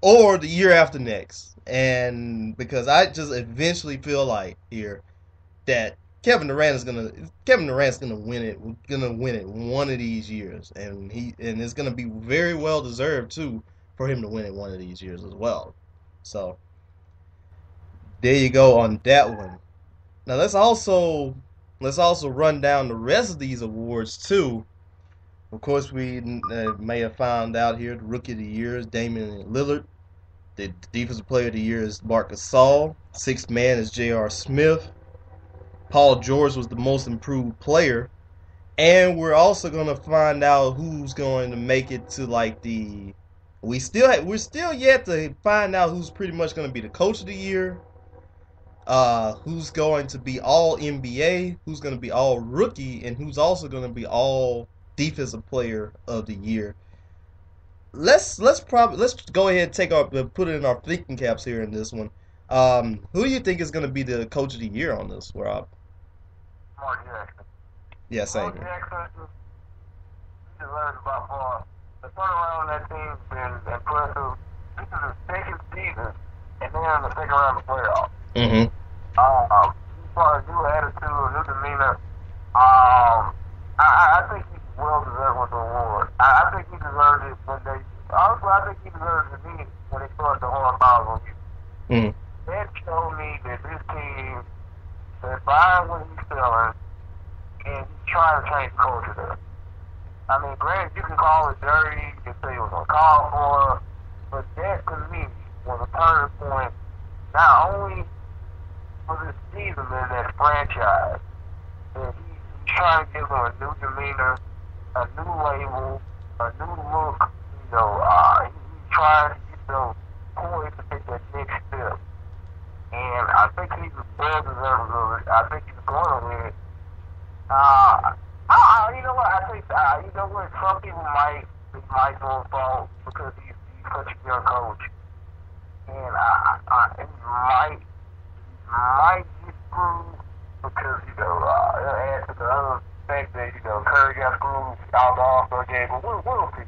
Or the year after next. And because I just eventually feel like here that Kevin Durant's gonna win it one of these years, and it's gonna be very well deserved too for him to win it one of these years as well. So there you go on that one. Now let's also run down the rest of these awards too. Of course, we may have found out here the Rookie of the Year is Damian Lillard. The Defensive Player of the Year is Marc Gasol. Sixth Man is J.R. Smith. Paul George was the Most Improved Player. And we're also going to find out who's going to make it to we're still yet to find out who's pretty much going to be the Coach of the Year. Who's going to be All NBA, who's going to be All Rookie, and who's also going to be All Defensive Player of the Year. Let's go ahead and put it in our thinking caps here in this one. Who do you think is going to be the Coach of the Year on this, Rob? Mark Jackson. Yeah, same. Mark Jackson, he deserves about far. The turnaround on that team's been impressive. This is his second season, and they're in the second round of the playoffs. Mm-hmm. He's got a new attitude, a new demeanor. I think he's well deserved with the award. I think he deserved it when they. Honestly, I think he deserves it when they started the horn miles on you. Mm-hmm. That showed me that this team is buying what he's selling, and he's trying to change the culture there. I mean, granted, you can call it dirty, you can say it was uncalled for, but that to me was a turning point, not only for this season, but that franchise. And he's trying to give them a new demeanor, a new label, a new look. He's trying to get them poised to take that next step. And I think he's well deserving of it. I think he's going to win it. You know what? I think some people might go fault because he's such a young coach, and he might get screwed because it'll add to the other fact that Curry got screwed out the All-Star game. But we'll see.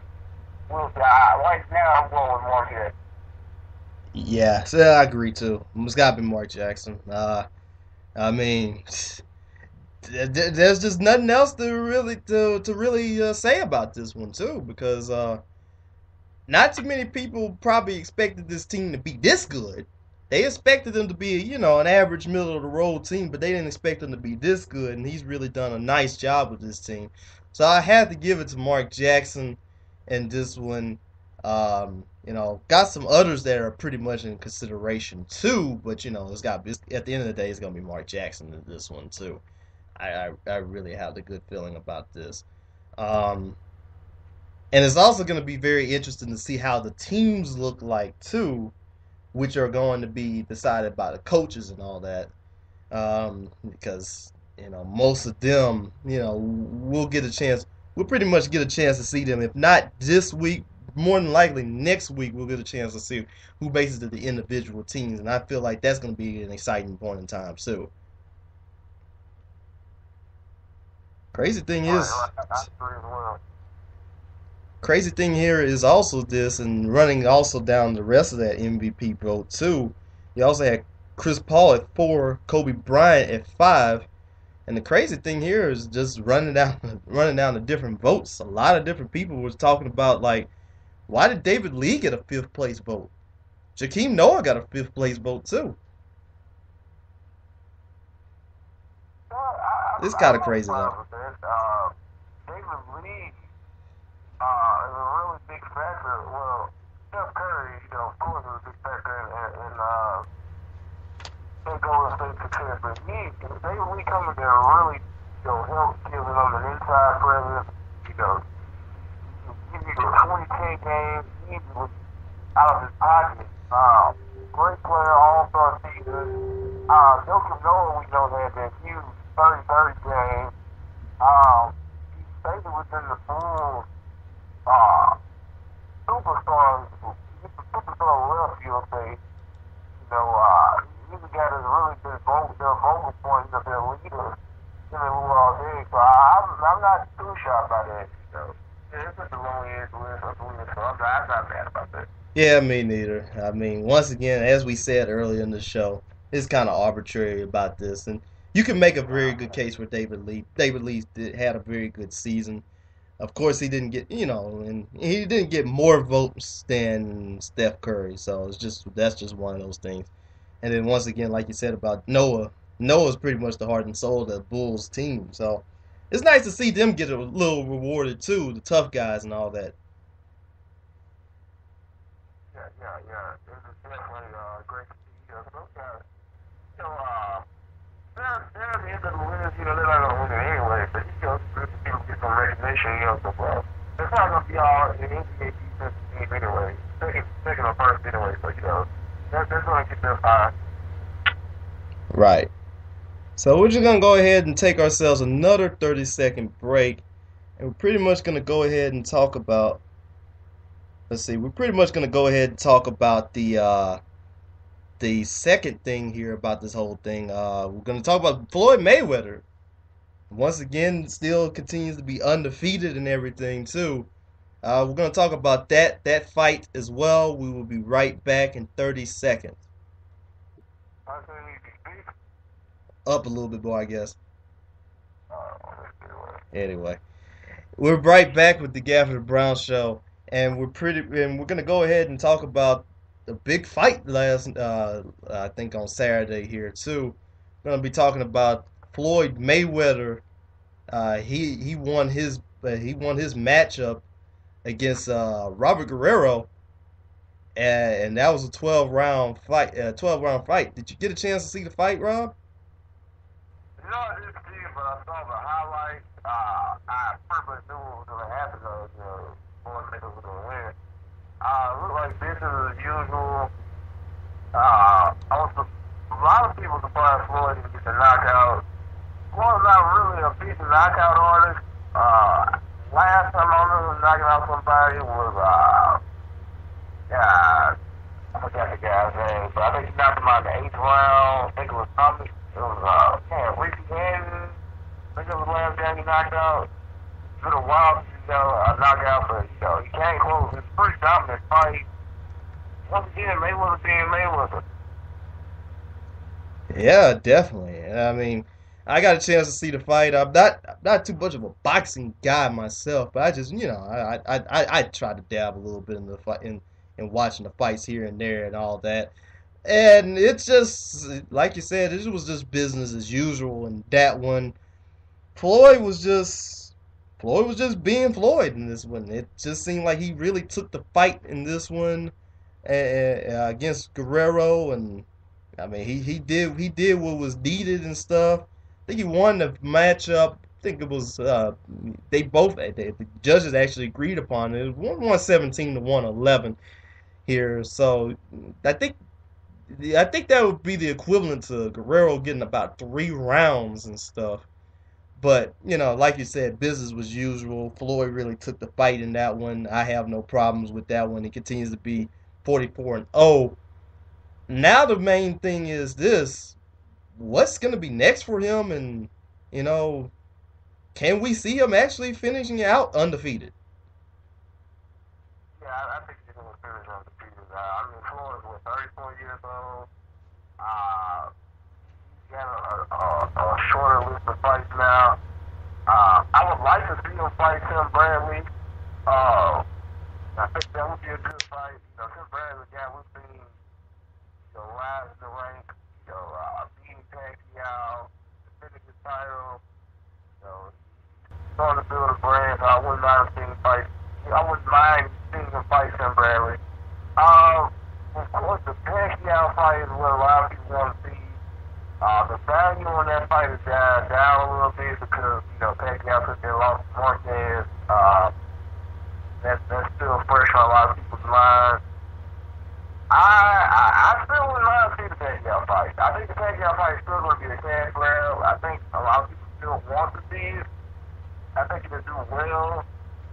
Right now, I'm going with Mark Jackson. Yeah, so I agree too. It's got to be Mark Jackson. I mean, there's just nothing else to really say about this one too, because not too many people probably expected this team to be this good. They expected them to be, an average middle of the road team, but they didn't expect them to be this good, and he's really done a nice job with this team. So I had to give it to Mark Jackson in this one. Got some others that are pretty much in consideration too, but at the end of the day, it's gonna be Mark Jackson in this one too. I really have the good feeling about this. And it's also going to be very interesting to see how the teams look like too, which are going to be decided by the coaches and all that. Because most of them, we'll pretty much get a chance to see them, if not this week, more than likely next week we'll get a chance to see who bases the individual teams, and I feel like that's going to be an exciting point in time too. Crazy thing is, crazy thing here is also this, and running also down the rest of that MVP vote too. You also had Chris Paul at 4, Kobe Bryant at 5, and the crazy thing here is just running down running down the different votes. A lot of different people was talking about like, why did David Lee get a 5th place vote? Jakeem Noah got a 5th place vote too. It's kind of crazy though. David Lee is a really big factor. Well, Steph Curry, of course, is a big factor in Golden State success. But David Lee coming there really, help giving them an inside presence. Give you a 20-10 game. He was out of his pocket. Great player, all-star season. Joakim Noah, we know, had that huge 30-30 game. He stayed within the Bulls superstars. He's a superstar left field space. He's a guy that's really been their vocal point, their leader. So I'm not too shy about that. It's just a long edge list, so I'm not mad about that. Yeah, me neither. I mean, once again, as we said earlier in the show, it's kind of arbitrary about this, and you can make a very good case for David Lee. David Lee had a very good season. Of course, he didn't get, and he didn't get more votes than Steph Curry. So that's just one of those things. And then once again, like you said about Noah, Noah's pretty much the heart and soul of the Bulls team. So it's nice to see them get a little rewarded too, the tough guys and all that. Yeah. It's definitely great to see. Those guys, they're at the end of the list. They're not going to win it anyway. But people get some recognition. So it's not going to be all in the NBA defensive team anyway. Second or first anyway. So that's going to get them high. Right. So we're just going to go ahead and take ourselves another 30-second break, and we're pretty much going to go ahead and talk about. Let's see. We're pretty much going to go ahead and talk about the second thing here about this whole thing. We're going to talk about Floyd Mayweather. Once again, still continues to be undefeated and everything too. We're going to talk about that fight as well. We will be right back in 30 seconds. Up a little bit more, I guess. Anyway, we're right back with the Gafford and Brown Show, and we're going to go ahead and talk about the big fight last, I think on Saturday here too. We're going to be talking about Floyd Mayweather. He won his matchup against Robert Guerrero, and that was a 12-round fight. Did you get a chance to see the fight, Rob? No, I didn't see it, but I saw the highlights. I pretty much knew what was going to happen. Floyd Mayweather was going to win. It looked like business as usual. A lot of people surprised Floyd to get the knockout. Floyd's not really a big knockout artist. Last time I remember him knocking out somebody was, I forgot the guy's name, but I think he knocked him out in the 8th round. I think it was Thomas. It was, Ricky Henry. I think it was the last guy he knocked out. It's been a while since a knockout, but he came close. It's a pretty dominant fight. Once again, Mayweather being Mayweather. Yeah, definitely. I mean, I got a chance to see the fight. I'm not too much of a boxing guy myself, but I just I try to dab a little bit in the fight in watching the fights here and there and all that. And it's just like you said, it was just business as usual. And that one, Floyd was just being Floyd in this one. It just seemed like he really took the fight in this one against Guerrero, and I mean he did what was needed and stuff. I think he won the matchup. I think it was the judges actually agreed upon it. It was 117 to 111 here. So I think that would be the equivalent to Guerrero getting about 3 rounds and stuff. But, like you said, business was usual. Floyd really took the fight in that one. I have no problems with that one. He continues to be 44-0. Now the main thing is this. What's going to be next for him? And, you know, can we see him actually finishing out undefeated? Yeah, I think he's going to finish undefeated. I mean, Floyd was 34 years old. Uh, he got a shorter list of fights now. I would like to see him fight Tim Bradley. I think that would be a good fight. Tim Bradley, guy we've seen, rise in the rank, beating Pacquiao, defending his title, starting to build a brand. So I wouldn't mind seeing him fight. I wouldn't mind seeing him fight Tim Bradley. Of course, the Pacquiao fight is what a lot of people want to see. The value on that fight has died down a little bit because, Pacquiao took that loss to Marquez. That's still fresh on a lot of people's minds. I still wouldn't mind seeing the Pacquiao fight. I think the Pacquiao fight is still going to be a cash grab. I think a lot of people still want to see it. I think it'll do well.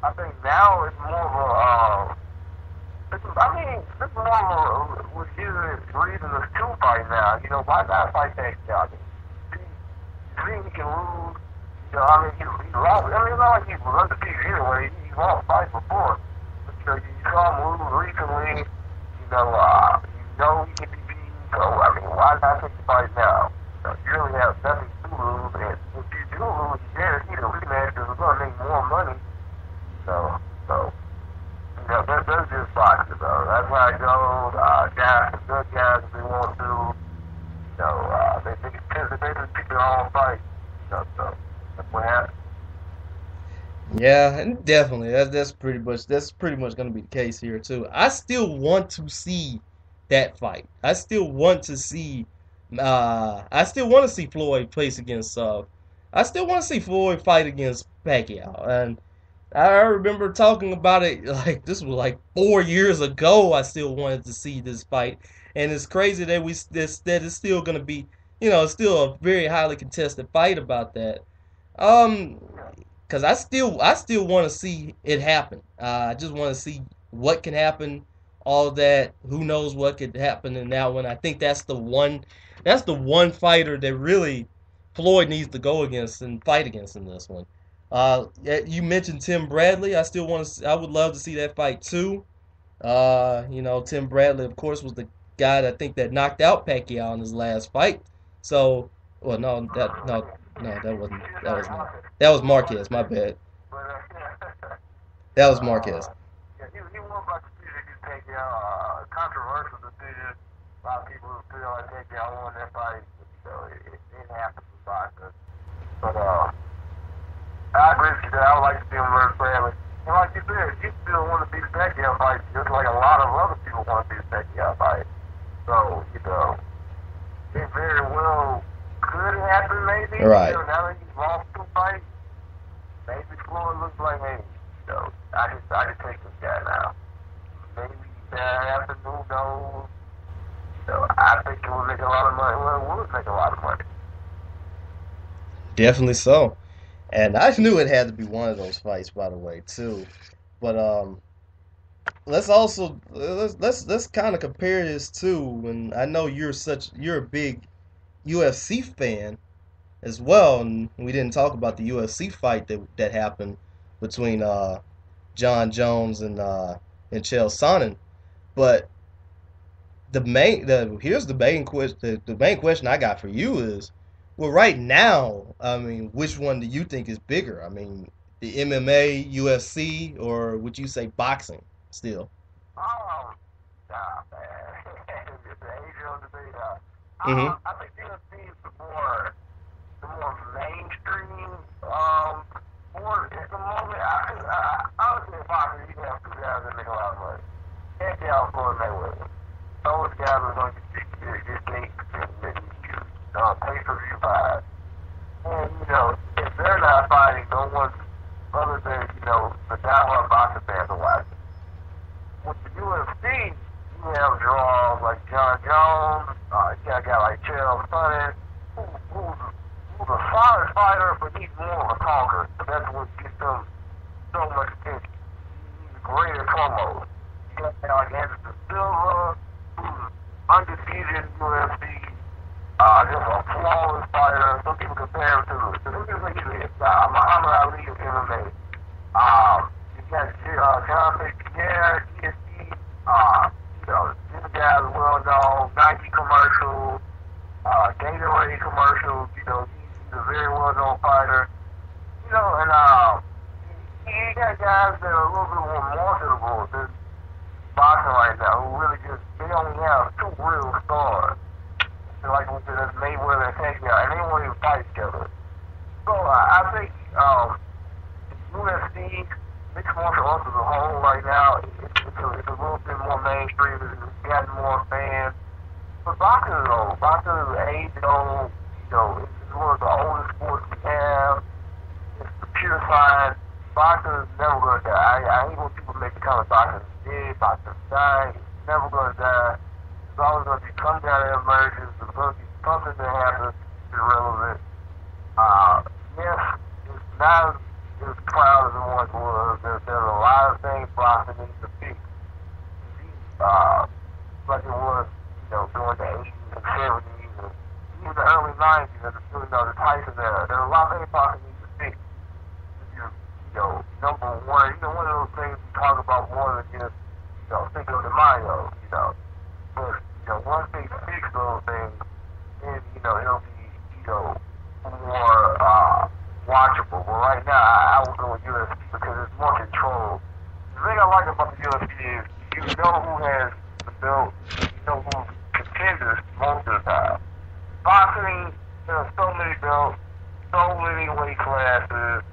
I think now it's more of a, it's more of a legitimate reason to still fight now. Why not fight Pacquiao? See, he can lose. He lost. It's not like he was undefeated anyway. He lost fights before. But, you saw him lose recently. He can be beaten. So, why not take the fight now? You really have nothing to lose. And if you do lose, you guarantee the rematch because it's going to make more money. That's just boxing, though. That's how it goes. Guys, good guys, if they want to, they just pick their own fight. So that's what happens. Yeah, and definitely. That's pretty much going to be the case here too. I still want to see that fight. I still want to see Floyd place against I still want to see Floyd fight against Pacquiao. And I remember talking about it like this was like 4 years ago. I still wanted to see this fight, and it's crazy that that it's still gonna be, it's still a very highly contested fight about that. Um, because I still want to see it happen. I just want to see what can happen. All that. Who knows what could happen in that one? I think that's the one. That's the one fighter that really Floyd needs to go against and fight against in this one. Yeah, you mentioned Tim Bradley. I still want to. I would love to see that fight too. Tim Bradley, of course, was the guy that I think that knocked out Pacquiao in his last fight. So, well, no, that wasn't. That was Marquez. My bad. That was Marquez. He won by decision against Pacquiao. Controversial decision. A lot of people who feel like Pacquiao won that fight. It didn't happen for boxers. But I agree with you that I would like to see him versus Bradley. And like you said, you still want to see the Pacquiao fight, just like a lot of other people want to see the Pacquiao fight. So, it very well could happen, maybe. Right. Now that he's lost two fights, maybe Floyd looks like, hey, I can take this guy now. Maybe that happens, who knows? I think it would make a lot of money. Well, it would make a lot of money. Definitely so. And I knew it had to be one of those fights, by the way, too. But let's kind of compare this too. And I know you're a big UFC fan as well, and we didn't talk about the UFC fight that happened between John Jones and Chael Sonnen. But here's the main question I got for you is, well, right now, I mean, which one do you think is bigger? I mean, the MMA, UFC, or would you say boxing still? Oh, nah, man. It's the age of debate. Mm-hmm. I think UFC is the more mainstream sport at the moment. I would say boxing, you can have two guys that make a lot of money. Pacquiao, Floyd Mayweather. Those guys are going to get dates and pay-per-view fights. And, if they're not fighting, no one other than, the diehard boxing fans are watching. With the UFC, you have draws like John Jones, you got a guy like Chael Sonnen, who's a solid fighter, but he's more of a talker. So that's what gets him so much attention. He's great at promos. You got like Anderson Silva, who's undefeated in UFC. Just a flawless fighter. Some people compare him to Muhammad Ali of MMA. You got John Pierre, ESP. This guy is well known. Nike commercials, Gatorade commercials. He's a very well known fighter. And he got guys that are a little bit more marketable than boxing right now, who really they only have two real stars. Like we said, that's Mayweather and Pacquiao, and they won't even fight each other. So I think UFC, mixed martial arts as a whole right now, it's a little bit more mainstream. It's gotten more fans. But boxing is old. Boxing is age old. It's one of the oldest sports we have. It's the pure science. Boxing is never going to die. I hate when people make the comment boxing is dead, boxing is dying. It's never going to die. It's always going to be coming out of emergence. There's going to be something that happens that's irrelevant. Yes, it's not as proud as it once was. There's a lot of things boxing needs to fix. Like it was, during the 80s and 70s and even the early 90s and the Tyson era. There are a lot of things boxing needs to fix. Number one, one of those things we talk about more than just, Cinco de Mayo, But, once they fix those things, then, it'll be, more, watchable. But right now, I would go with UFC because it's more controlled. The thing I like about the UFC is you know who has the belt, you know who's contenders most of the time. Boxing, there's so many belts, so many weight classes,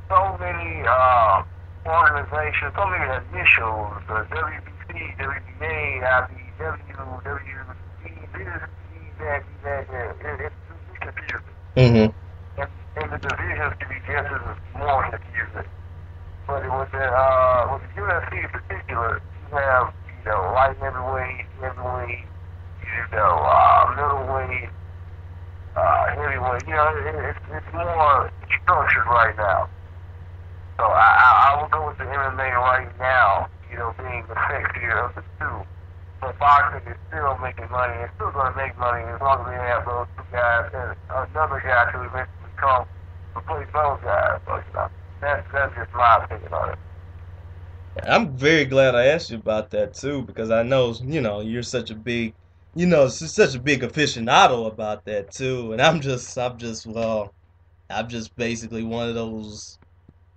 so many organizations, so many initials, WBC, WBA, IBW, WBC, this, that. It's confusing. Mm-hmm. And the divisions can be just as more confusing. But with the UFC in particular, you have, light heavyweight, middleweight, heavyweight. It's more structured right now. So I will go with the MMA right now, being the sexier of the two. But boxing is still making money. It's still going to make money as long as they have those two guys and another guy to eventually come replace those guys. So, that's just my opinion on it. I'm very glad I asked you about that too, because I know, you're such a big, such a big aficionado about that too, and I'm just basically one of those,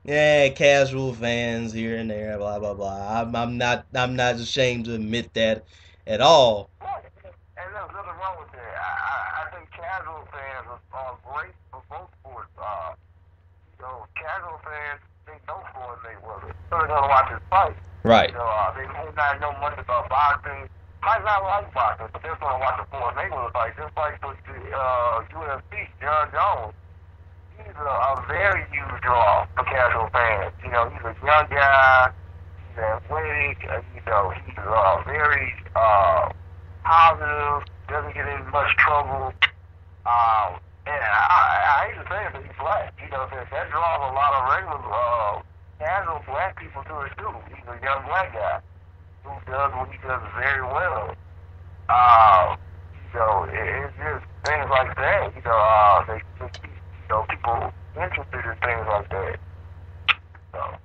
casual fans here and there, blah blah blah. I'm not ashamed to admit that at all. Right. And there's nothing wrong with that. I think casual fans are great for both sports. Casual fans, they know Floyd Mayweather, so they're gonna watch his fight. Right. They may not know much about boxing, might not like boxing, but they're gonna watch a Floyd Mayweather fight, just like the UFC, John Jones. He's a very huge draw for casual fans. He's a young guy, he's athletic, he's very positive, doesn't get in much trouble. And I hate to say it, but he's black. That draws a lot of regular, casual black people to it too. He's a young black guy who does what he does very well. It's just things like that. They keep people interested in things like that. So.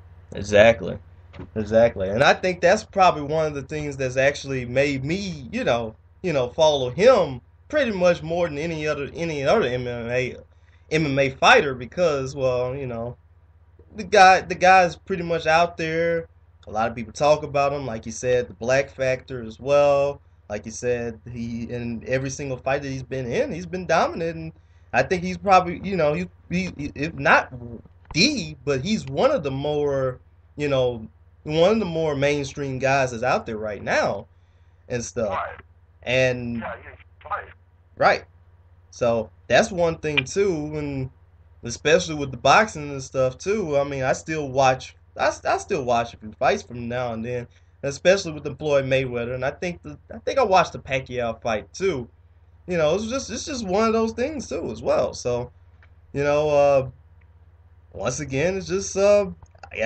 Exactly. And I think that's probably one of the things that's actually made me, follow him pretty much more than any other MMA fighter, because, the guy's pretty much out there. A lot of people talk about him, like you said, the black factor as well. Like you said, he in every single fight that he's been in, he's been dominant, and I think he's probably, he if not but he's one of the more, mainstream guys that's out there right now and stuff. Right. And yeah, he's right. Right. So that's one thing too, and especially with the boxing and stuff too. I mean, I still watch a few fights from now and then, especially with the Floyd Mayweather, and I think I watched the Pacquiao fight too. It's just one of those things too as well. So you know, once again, it's just I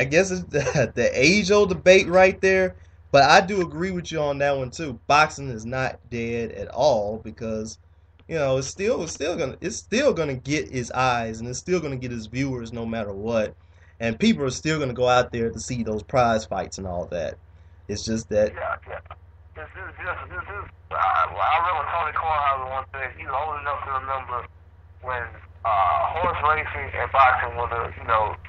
guess it's the age-old debate right there. But I do agree with you on that one too. Boxing is not dead at all because it's still gonna get its eyes and it's still gonna get its viewers no matter what. And people are still gonna go out there to see those prize fights and all that. It's just that. Yeah, yeah. Well, I remember Tony Kornheiser once said he's old enough to remember when horse racing and boxing were the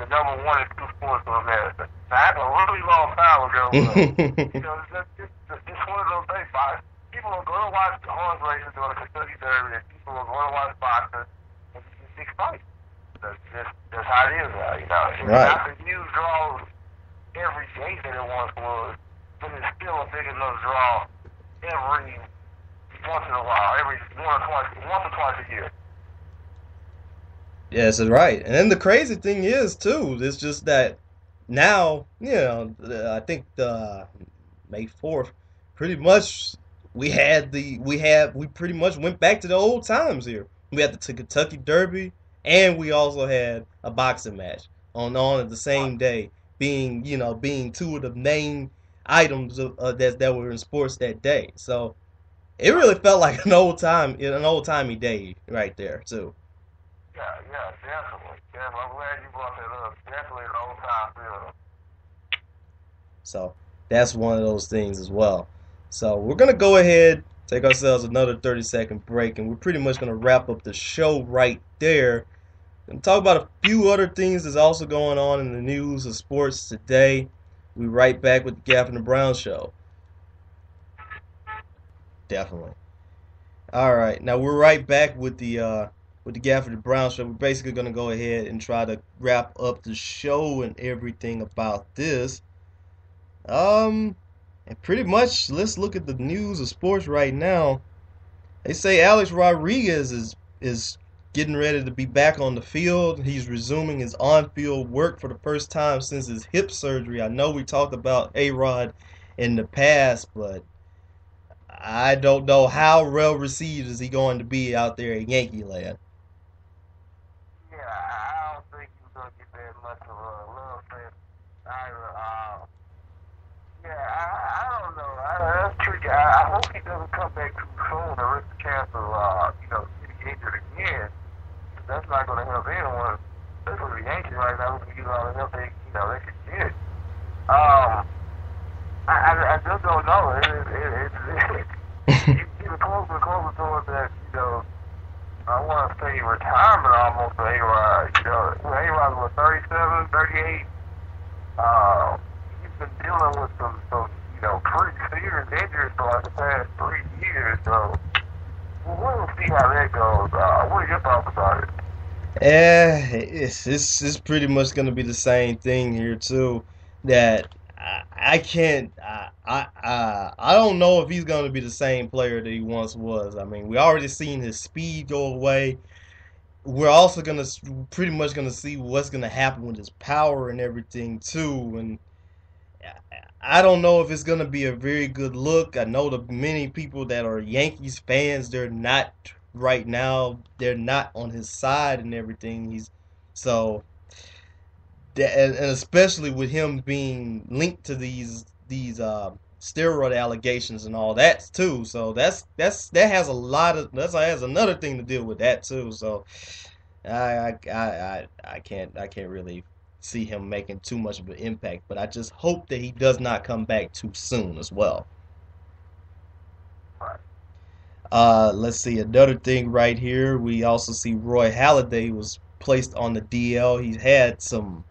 number one and two sports of America. Now, that's a really long time ago, but, it's one of those things. People are going to watch the horse racing during the Kentucky Derby, and people are going to watch boxing and see six fights. That's how it is now, It's Right. not the huge draws every day that it once was, but it's still a big enough draw every once in a while, every once or twice a year. Yes, that's right. And then the crazy thing is too, it's just that now, I think the May 4th, pretty much we pretty much went back to the old times here. We had the Kentucky Derby and we also had a boxing match on at the same day, being two of the main items that were in sports that day. So it really felt like an old timey day right there too. Yeah, definitely. I'm glad you brought that up. Definitely an old time film. So that's one of those things as well. So we're gonna go ahead, take ourselves another 30-second break, and we're pretty much gonna wrap up the show right there. And talk about a few other things that's also going on in the news of sports today. We right back with the Gafford and Brown Show. Definitely. All right, now we're right back with the Gafford and Brown Show. We're basically gonna go ahead and try to wrap up the show and everything about this. And pretty much, let's look at the news of sports right now. They say Alex Rodriguez is getting ready to be back on the field. He's resuming his on-field work for the first time since his hip surgery. I know we talked about A-Rod in the past, but I don't know how well received is he going to be out there in Yankee land. Yeah, I don't think he's going to get that much of a love fest either. I don't know. That's tricky. I hope he doesn't come back too soon or risk the chance of, getting injured again. That's not going to help anyone, especially the Yankees right now, who can use all the help they can get. I just don't know. It's getting closer and closer towards that, I want to say retirement almost for A-Rod. A-Rod was 37, 38. He's been dealing with some pretty serious injuries for like the past 3 years. So we'll see how that goes. What are your thoughts about it? It's pretty much going to be the same thing here too. That I can't. I don't know if he's going to be the same player that he once was. I mean, we already seen his speed go away. We're also pretty much gonna see what's gonna happen with his power and everything too. And I don't know if it's gonna be a very good look. I know the many people that are Yankees fans, they're not right now. They're not on his side and everything. So and especially with him being linked to these steroid allegations and all that too. So that has another thing to deal with that too. So I can't really see him making too much of an impact. But I just hope that he does not come back too soon as well. Right. Let's see another thing right here. We also see Roy Halladay was placed on the DL. He's had some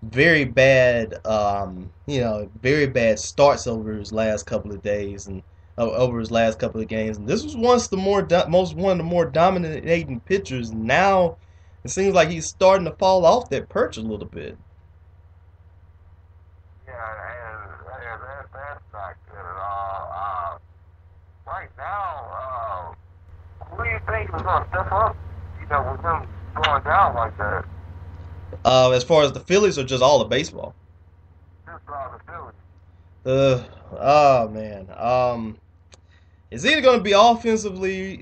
very bad, very bad starts over his last couple of days and over his last couple of games. And this was once one of the more dominating pitchers. Now it seems like he's starting to fall off that perch a little bit. Yeah, that's not good at all. Right now, who do you think is going to step up? With him going down like that. As far as the Phillies or just all of baseball? Just all the Phillies. Oh man. It's either going to be offensively.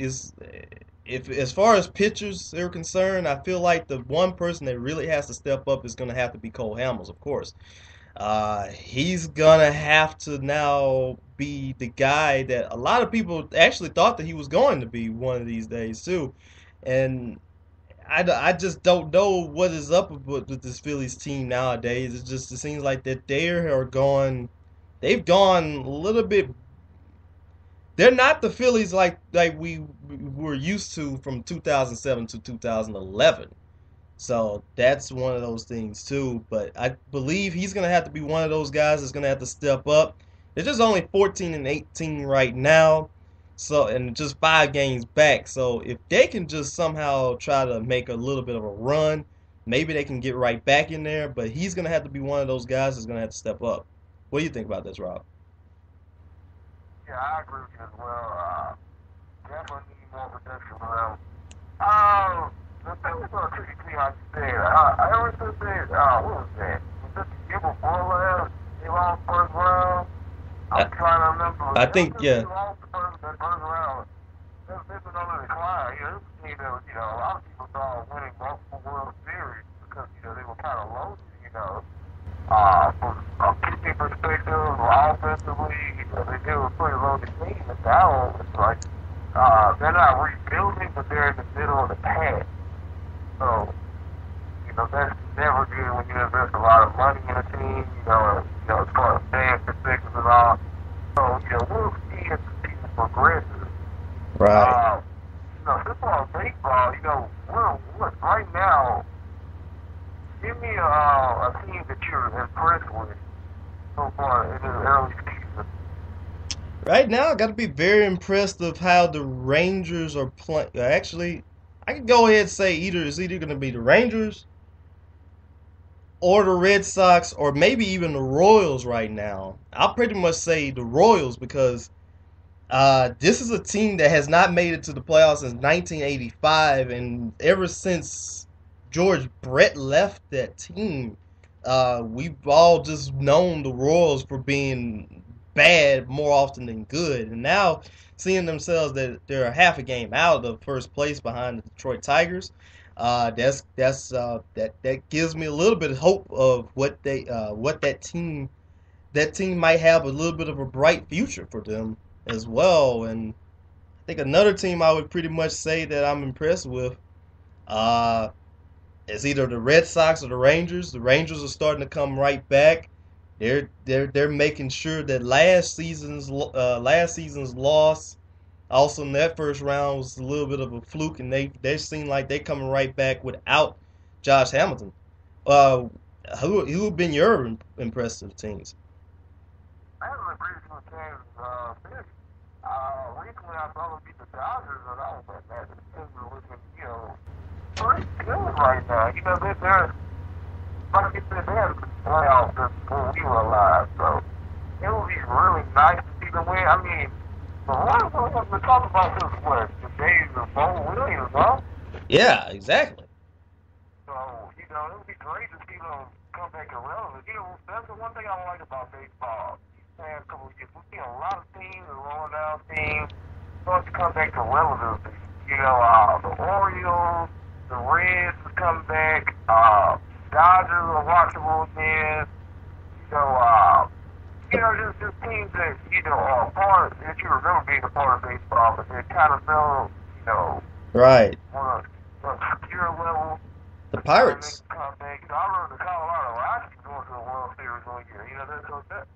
if as far as pitchers are concerned, I feel like the one person that really has to step up is going to have to be Cole Hamels, of course. He's gonna have to now be the guy that a lot of people actually thought that he was going to be one of these days too, and I just don't know what is up with this Phillies team nowadays. It seems like that they've gone a little bit. They're not the Phillies like we were used to from 2007 to 2011. So that's one of those things too. But I believe he's gonna have to be one of those guys that's gonna have to step up. They're just only 14 and 18 right now, so and just 5 games back. So if they can just somehow try to make a little bit of a run, maybe they can get right back in there. But he's gonna have to be one of those guys that's gonna have to step up. What do you think about this, Rob? Yeah, I agree with you as well. Definitely need more protection around. The thing was going to tricky to me, like you said. I ever since that, what was that? Was this the year before last? They lost first round. I'm trying to remember. I think They yeah. lost that first round. They've been on the decline. You know, this is a team that was, a lot of people thought winning multiple World Series because, they were kind of loaded, from a pitching perspective, offensively, they were a pretty loaded team. And now it's like they're not rebuilding, but they're in the middle of the pack. So, that's never good when you invest a lot of money in a team, as far as fan perspective and all. So, we'll see as the season progresses. Right. Football and baseball, we're right now, give me a team that you're impressed with so far in the early season. Right now, I got to be very impressed of how the Rangers are playing. Actually, I can go ahead and say it's either going to be the Rangers or the Red Sox or maybe even the Royals right now. I'll pretty much say the Royals because this is a team that has not made it to the playoffs since 1985, and ever since George Brett left that team, we've all just known the Royals for being bad more often than good. And now seeing themselves that they're a half a game out of first place behind the Detroit Tigers, that gives me a little bit of hope of what that team might have a little bit of a bright future for them as well. And I think another team I would pretty much say that I'm impressed with uh, is either the Red Sox or the Rangers. The Rangers are starting to come right back. They're making sure that last season's loss, also in that first round, was a little bit of a fluke, and they seem like they're coming right back without Josh Hamilton. Uh, who have been your impressive teams? I haven't agreed with Kansas City. Recently I saw them beat the Dodgers, and I was like, man, this team is looking, pretty good right now. They're like you said, they haven't been playoffs since before we were alive, so it would be really nice to see them win. I mean, the Royals have been talking about this, the days of Bo Williams, huh? Yeah, exactly. So, it would be great to see them come back irrelevant. That's the one thing I like about baseball. These past couple of years, we've seen a lot of teams, the rolling down teams, start to come back to relevancy. The Orioles, the Reds have come back, Dodgers are watchable again. Just teams that, are a part, that you remember being a part of baseball, but they're kind of fell, Right. on a obscure level. The Pirates. Come back. I remember the Colorado Rockies going to the World Series one year.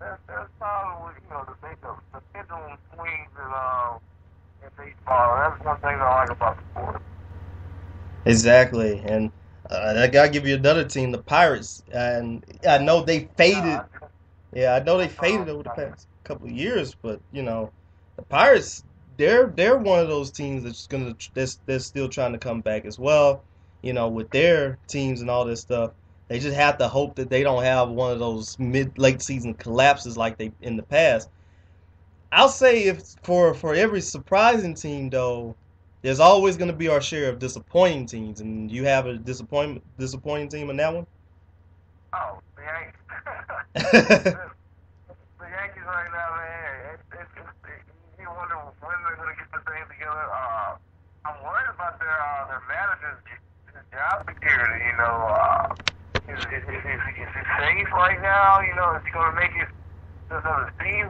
That's probably, the pendulum swings in baseball. That's one thing I like about the sport. Exactly, and I gotta give you another team, the Pirates, and I know they faded. Yeah, I know they faded over the past couple of years, but the Pirates, they're one of those teams that's still trying to come back as well. With their teams and all this stuff, they just have to hope that they don't have one of those late season collapses like they in the past. I'll say if for every surprising team though, there's always going to be our share of disappointing teams, and you have a disappointing team in that one. Oh, the Yankees. The Yankees right now, man. You wonder when they're going to get the thing together. I'm worried about is it safe right now? You know, is he going to make it to another season?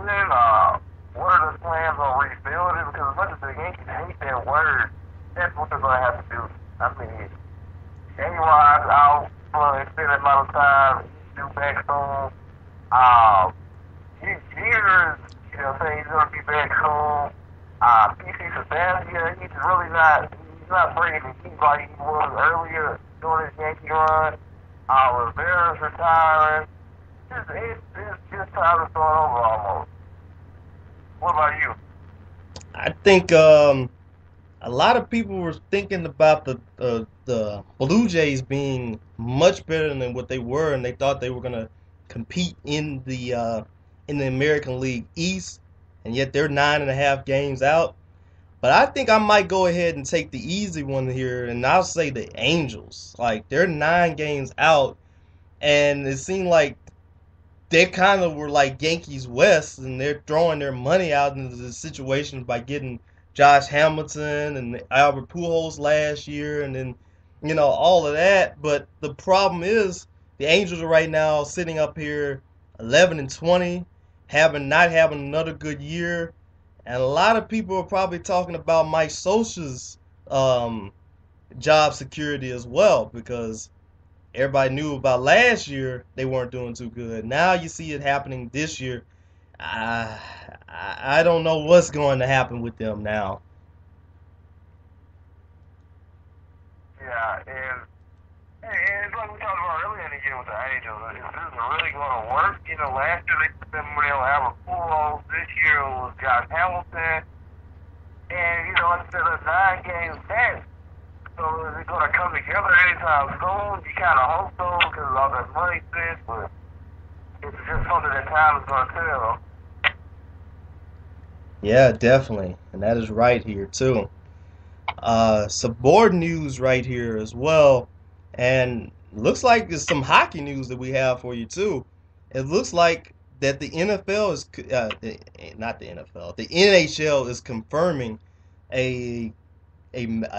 What are the plans on rebuilding? Because as much as the Yankees hate that word, that's what they're going to have to do. I mean, A-Rod's out for an extended amount of time. He's due back soon. Years, you know, saying he's going to be back soon. PC Sabathia, he's not bringing the heat like he was earlier during his Yankee run. Rivera's retiring. It's just time to start over almost. What about you? I think a lot of people were thinking about the Blue Jays being much better than what they were, and they thought they were going to compete in the American League East, and yet they're 9.5 games out. But I think I might go ahead and take the easy one here, and I'll say the Angels. Like, they're 9 games out, and it seemed like they kind of were like Yankees West, and they're throwing their money out into the situation by getting Josh Hamilton and Albert Pujols last year, and then all of that. But the problem is the Angels are right now sitting up here 11-20, not having another good year, and a lot of people are probably talking about Mike Scioscia's job security as well, because everybody knew about last year they weren't doing too good. Now you see it happening this year. I don't know what's going to happen with them now. Yeah, and like we talked about earlier in the year with the Angels, is this really going to work? You know, last year they spent money on Albert Pujols. This year it was Josh Hamilton. And, you know, instead of 9 games back, so is it going to come together anytime soon? You kind of hope so because of all that money spent, but it's just something that time is going to tell. Yeah, definitely. And that is right here, too. Some board news right here as well. And looks like there's some hockey news that we have for you, too. It looks like that the NFL is, not the NFL, the NHL is confirming an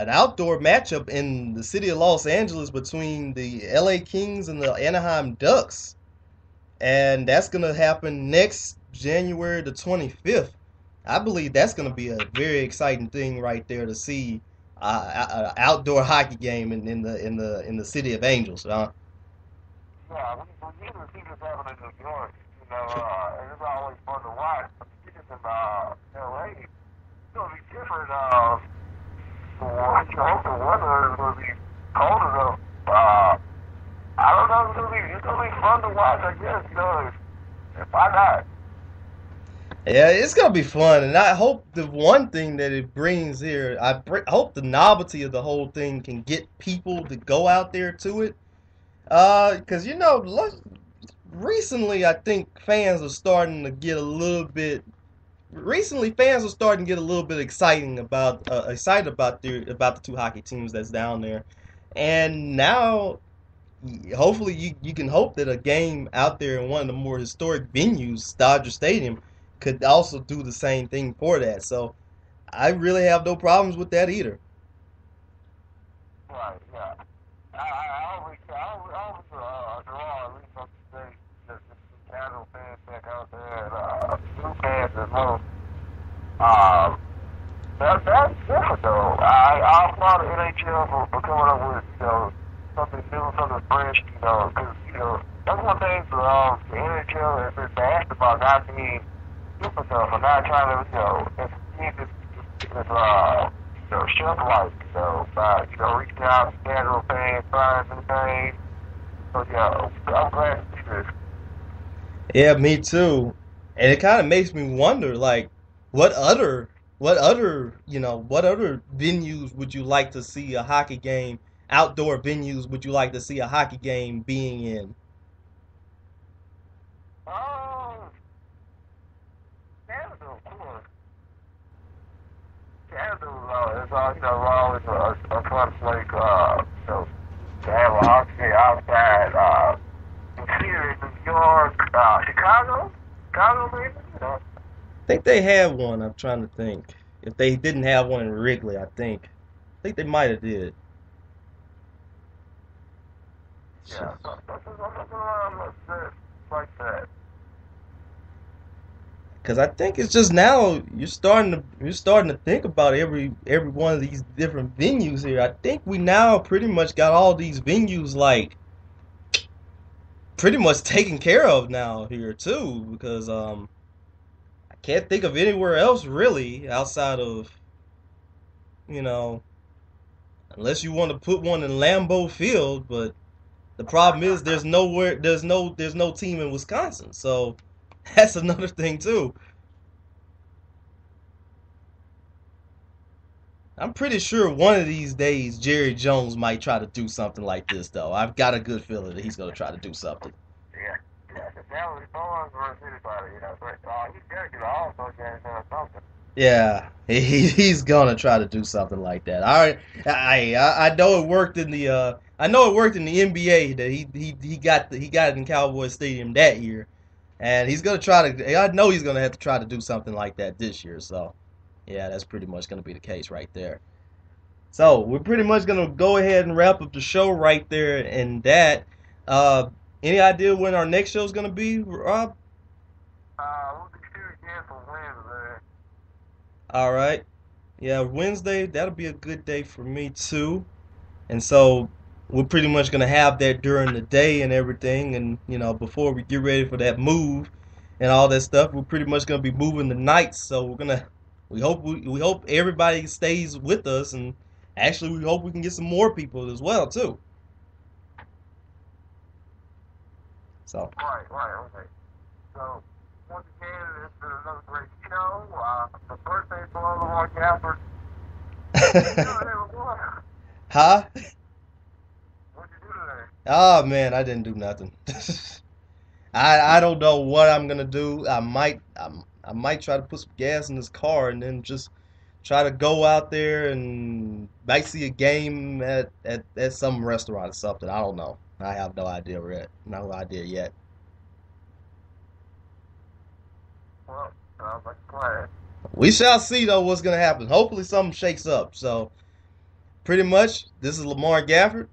outdoor matchup in the city of Los Angeles between the LA Kings and the Anaheim Ducks. And that's going to happen next January the 25th. I believe that's going to be a very exciting thing right there to see an outdoor hockey game in the city of Angels. Yeah, we usually see this happen in New York, you know, and it's always fun to watch. But the tickets in LA, it's going to be different. You hope the weather is going to be cold enough. I don't know, it's going to be fun to watch, I guess, you know, why not? Yeah, it's gonna be fun, and I hope the one thing that it brings here, hope the novelty of the whole thing can get people to go out there to it. Because recently I think fans are starting to get a little bit. Recently, fans are starting to get a little bit excited about the two hockey teams that's down there, and now hopefully you can hope that a game out there in one of the more historic venues, Dodger Stadium, could also do the same thing for that. So I really have no problems with that either. Right, yeah. I always draw at least on the stage that some casual fans back out there and new fans as well. That's different though. I applaud the NHL for coming up with, you know, something new, something fresh, you know, because, you know, that's one thing for the NHL has been basketball not being super tough and not trying to, you know, exceed this shelf life, you know, by, you know, reaching out to casual fans, trying new things. So, yeah, I'm glad to see this. Yeah, me too. And it kind of makes me wonder, like, what other venues would you like to see a hockey game? Outdoor venues would you like to see a hockey game being in? Oh, Canada, of course. Canada is you know, always a fun place, you know, to have a hockey game outside. Here in New York, Chicago, maybe, you know. I think they have one. I'm trying to think. If they didn't have one in Wrigley, I think they might have did. Yeah, something around like that. Because I think it's just now you're starting to think about every one of these different venues here. I think we now pretty much got all these venues like pretty much taken care of now here too. Because I can't think of anywhere else really outside of you know unless you want to put one in Lambeau Field, but the problem is there's no team in Wisconsin, so that's another thing too. I'm pretty sure one of these days Jerry Jones might try to do something like this, though. I've got a good feeling that he's going to try to do something. Yeah, yeah. That was no one's versus anybody, But he's got to get all those games or something. Yeah, he's going to try to do something like that. All right, I know it worked in the I know it worked in the NBA that he got it in Cowboy Stadium that year, and he's going to try to. I know he's going to have to try to do something like that this year. So, yeah, that's pretty much going to be the case right there. So we're pretty much gonna go ahead and wrap up the show right there and that. Uh, any idea when our next show is gonna be, Rob? We'll be shooting again for Wednesday. All right. Yeah, Wednesday, that'll be a good day for me too. And so we're pretty much gonna have that during the day and everything. And before we get ready for that move and all that stuff, we're pretty much gonna be moving the nights. So we hope everybody stays with us, and actually we hope we can get some more people as well too. So. Right, okay. So, once again, it's been another great show. The birthday for Lamar Gafford. Huh? What'd you do today? Oh man, I didn't do nothing. I don't know what I'm gonna do. I might try to put some gas in this car and then just try to go out there and might see a game at some restaurant or something. I don't know. I have no idea yet. No idea yet. Well, sounds like a plan. We shall see though what's gonna happen. Hopefully something shakes up. So pretty much, this is Lamar Gafford,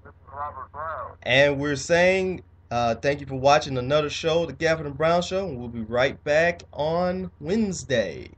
This is Robert Brown. and we're saying thank you for watching another show, the Gafford and Brown Show, and we'll be right back on Wednesday.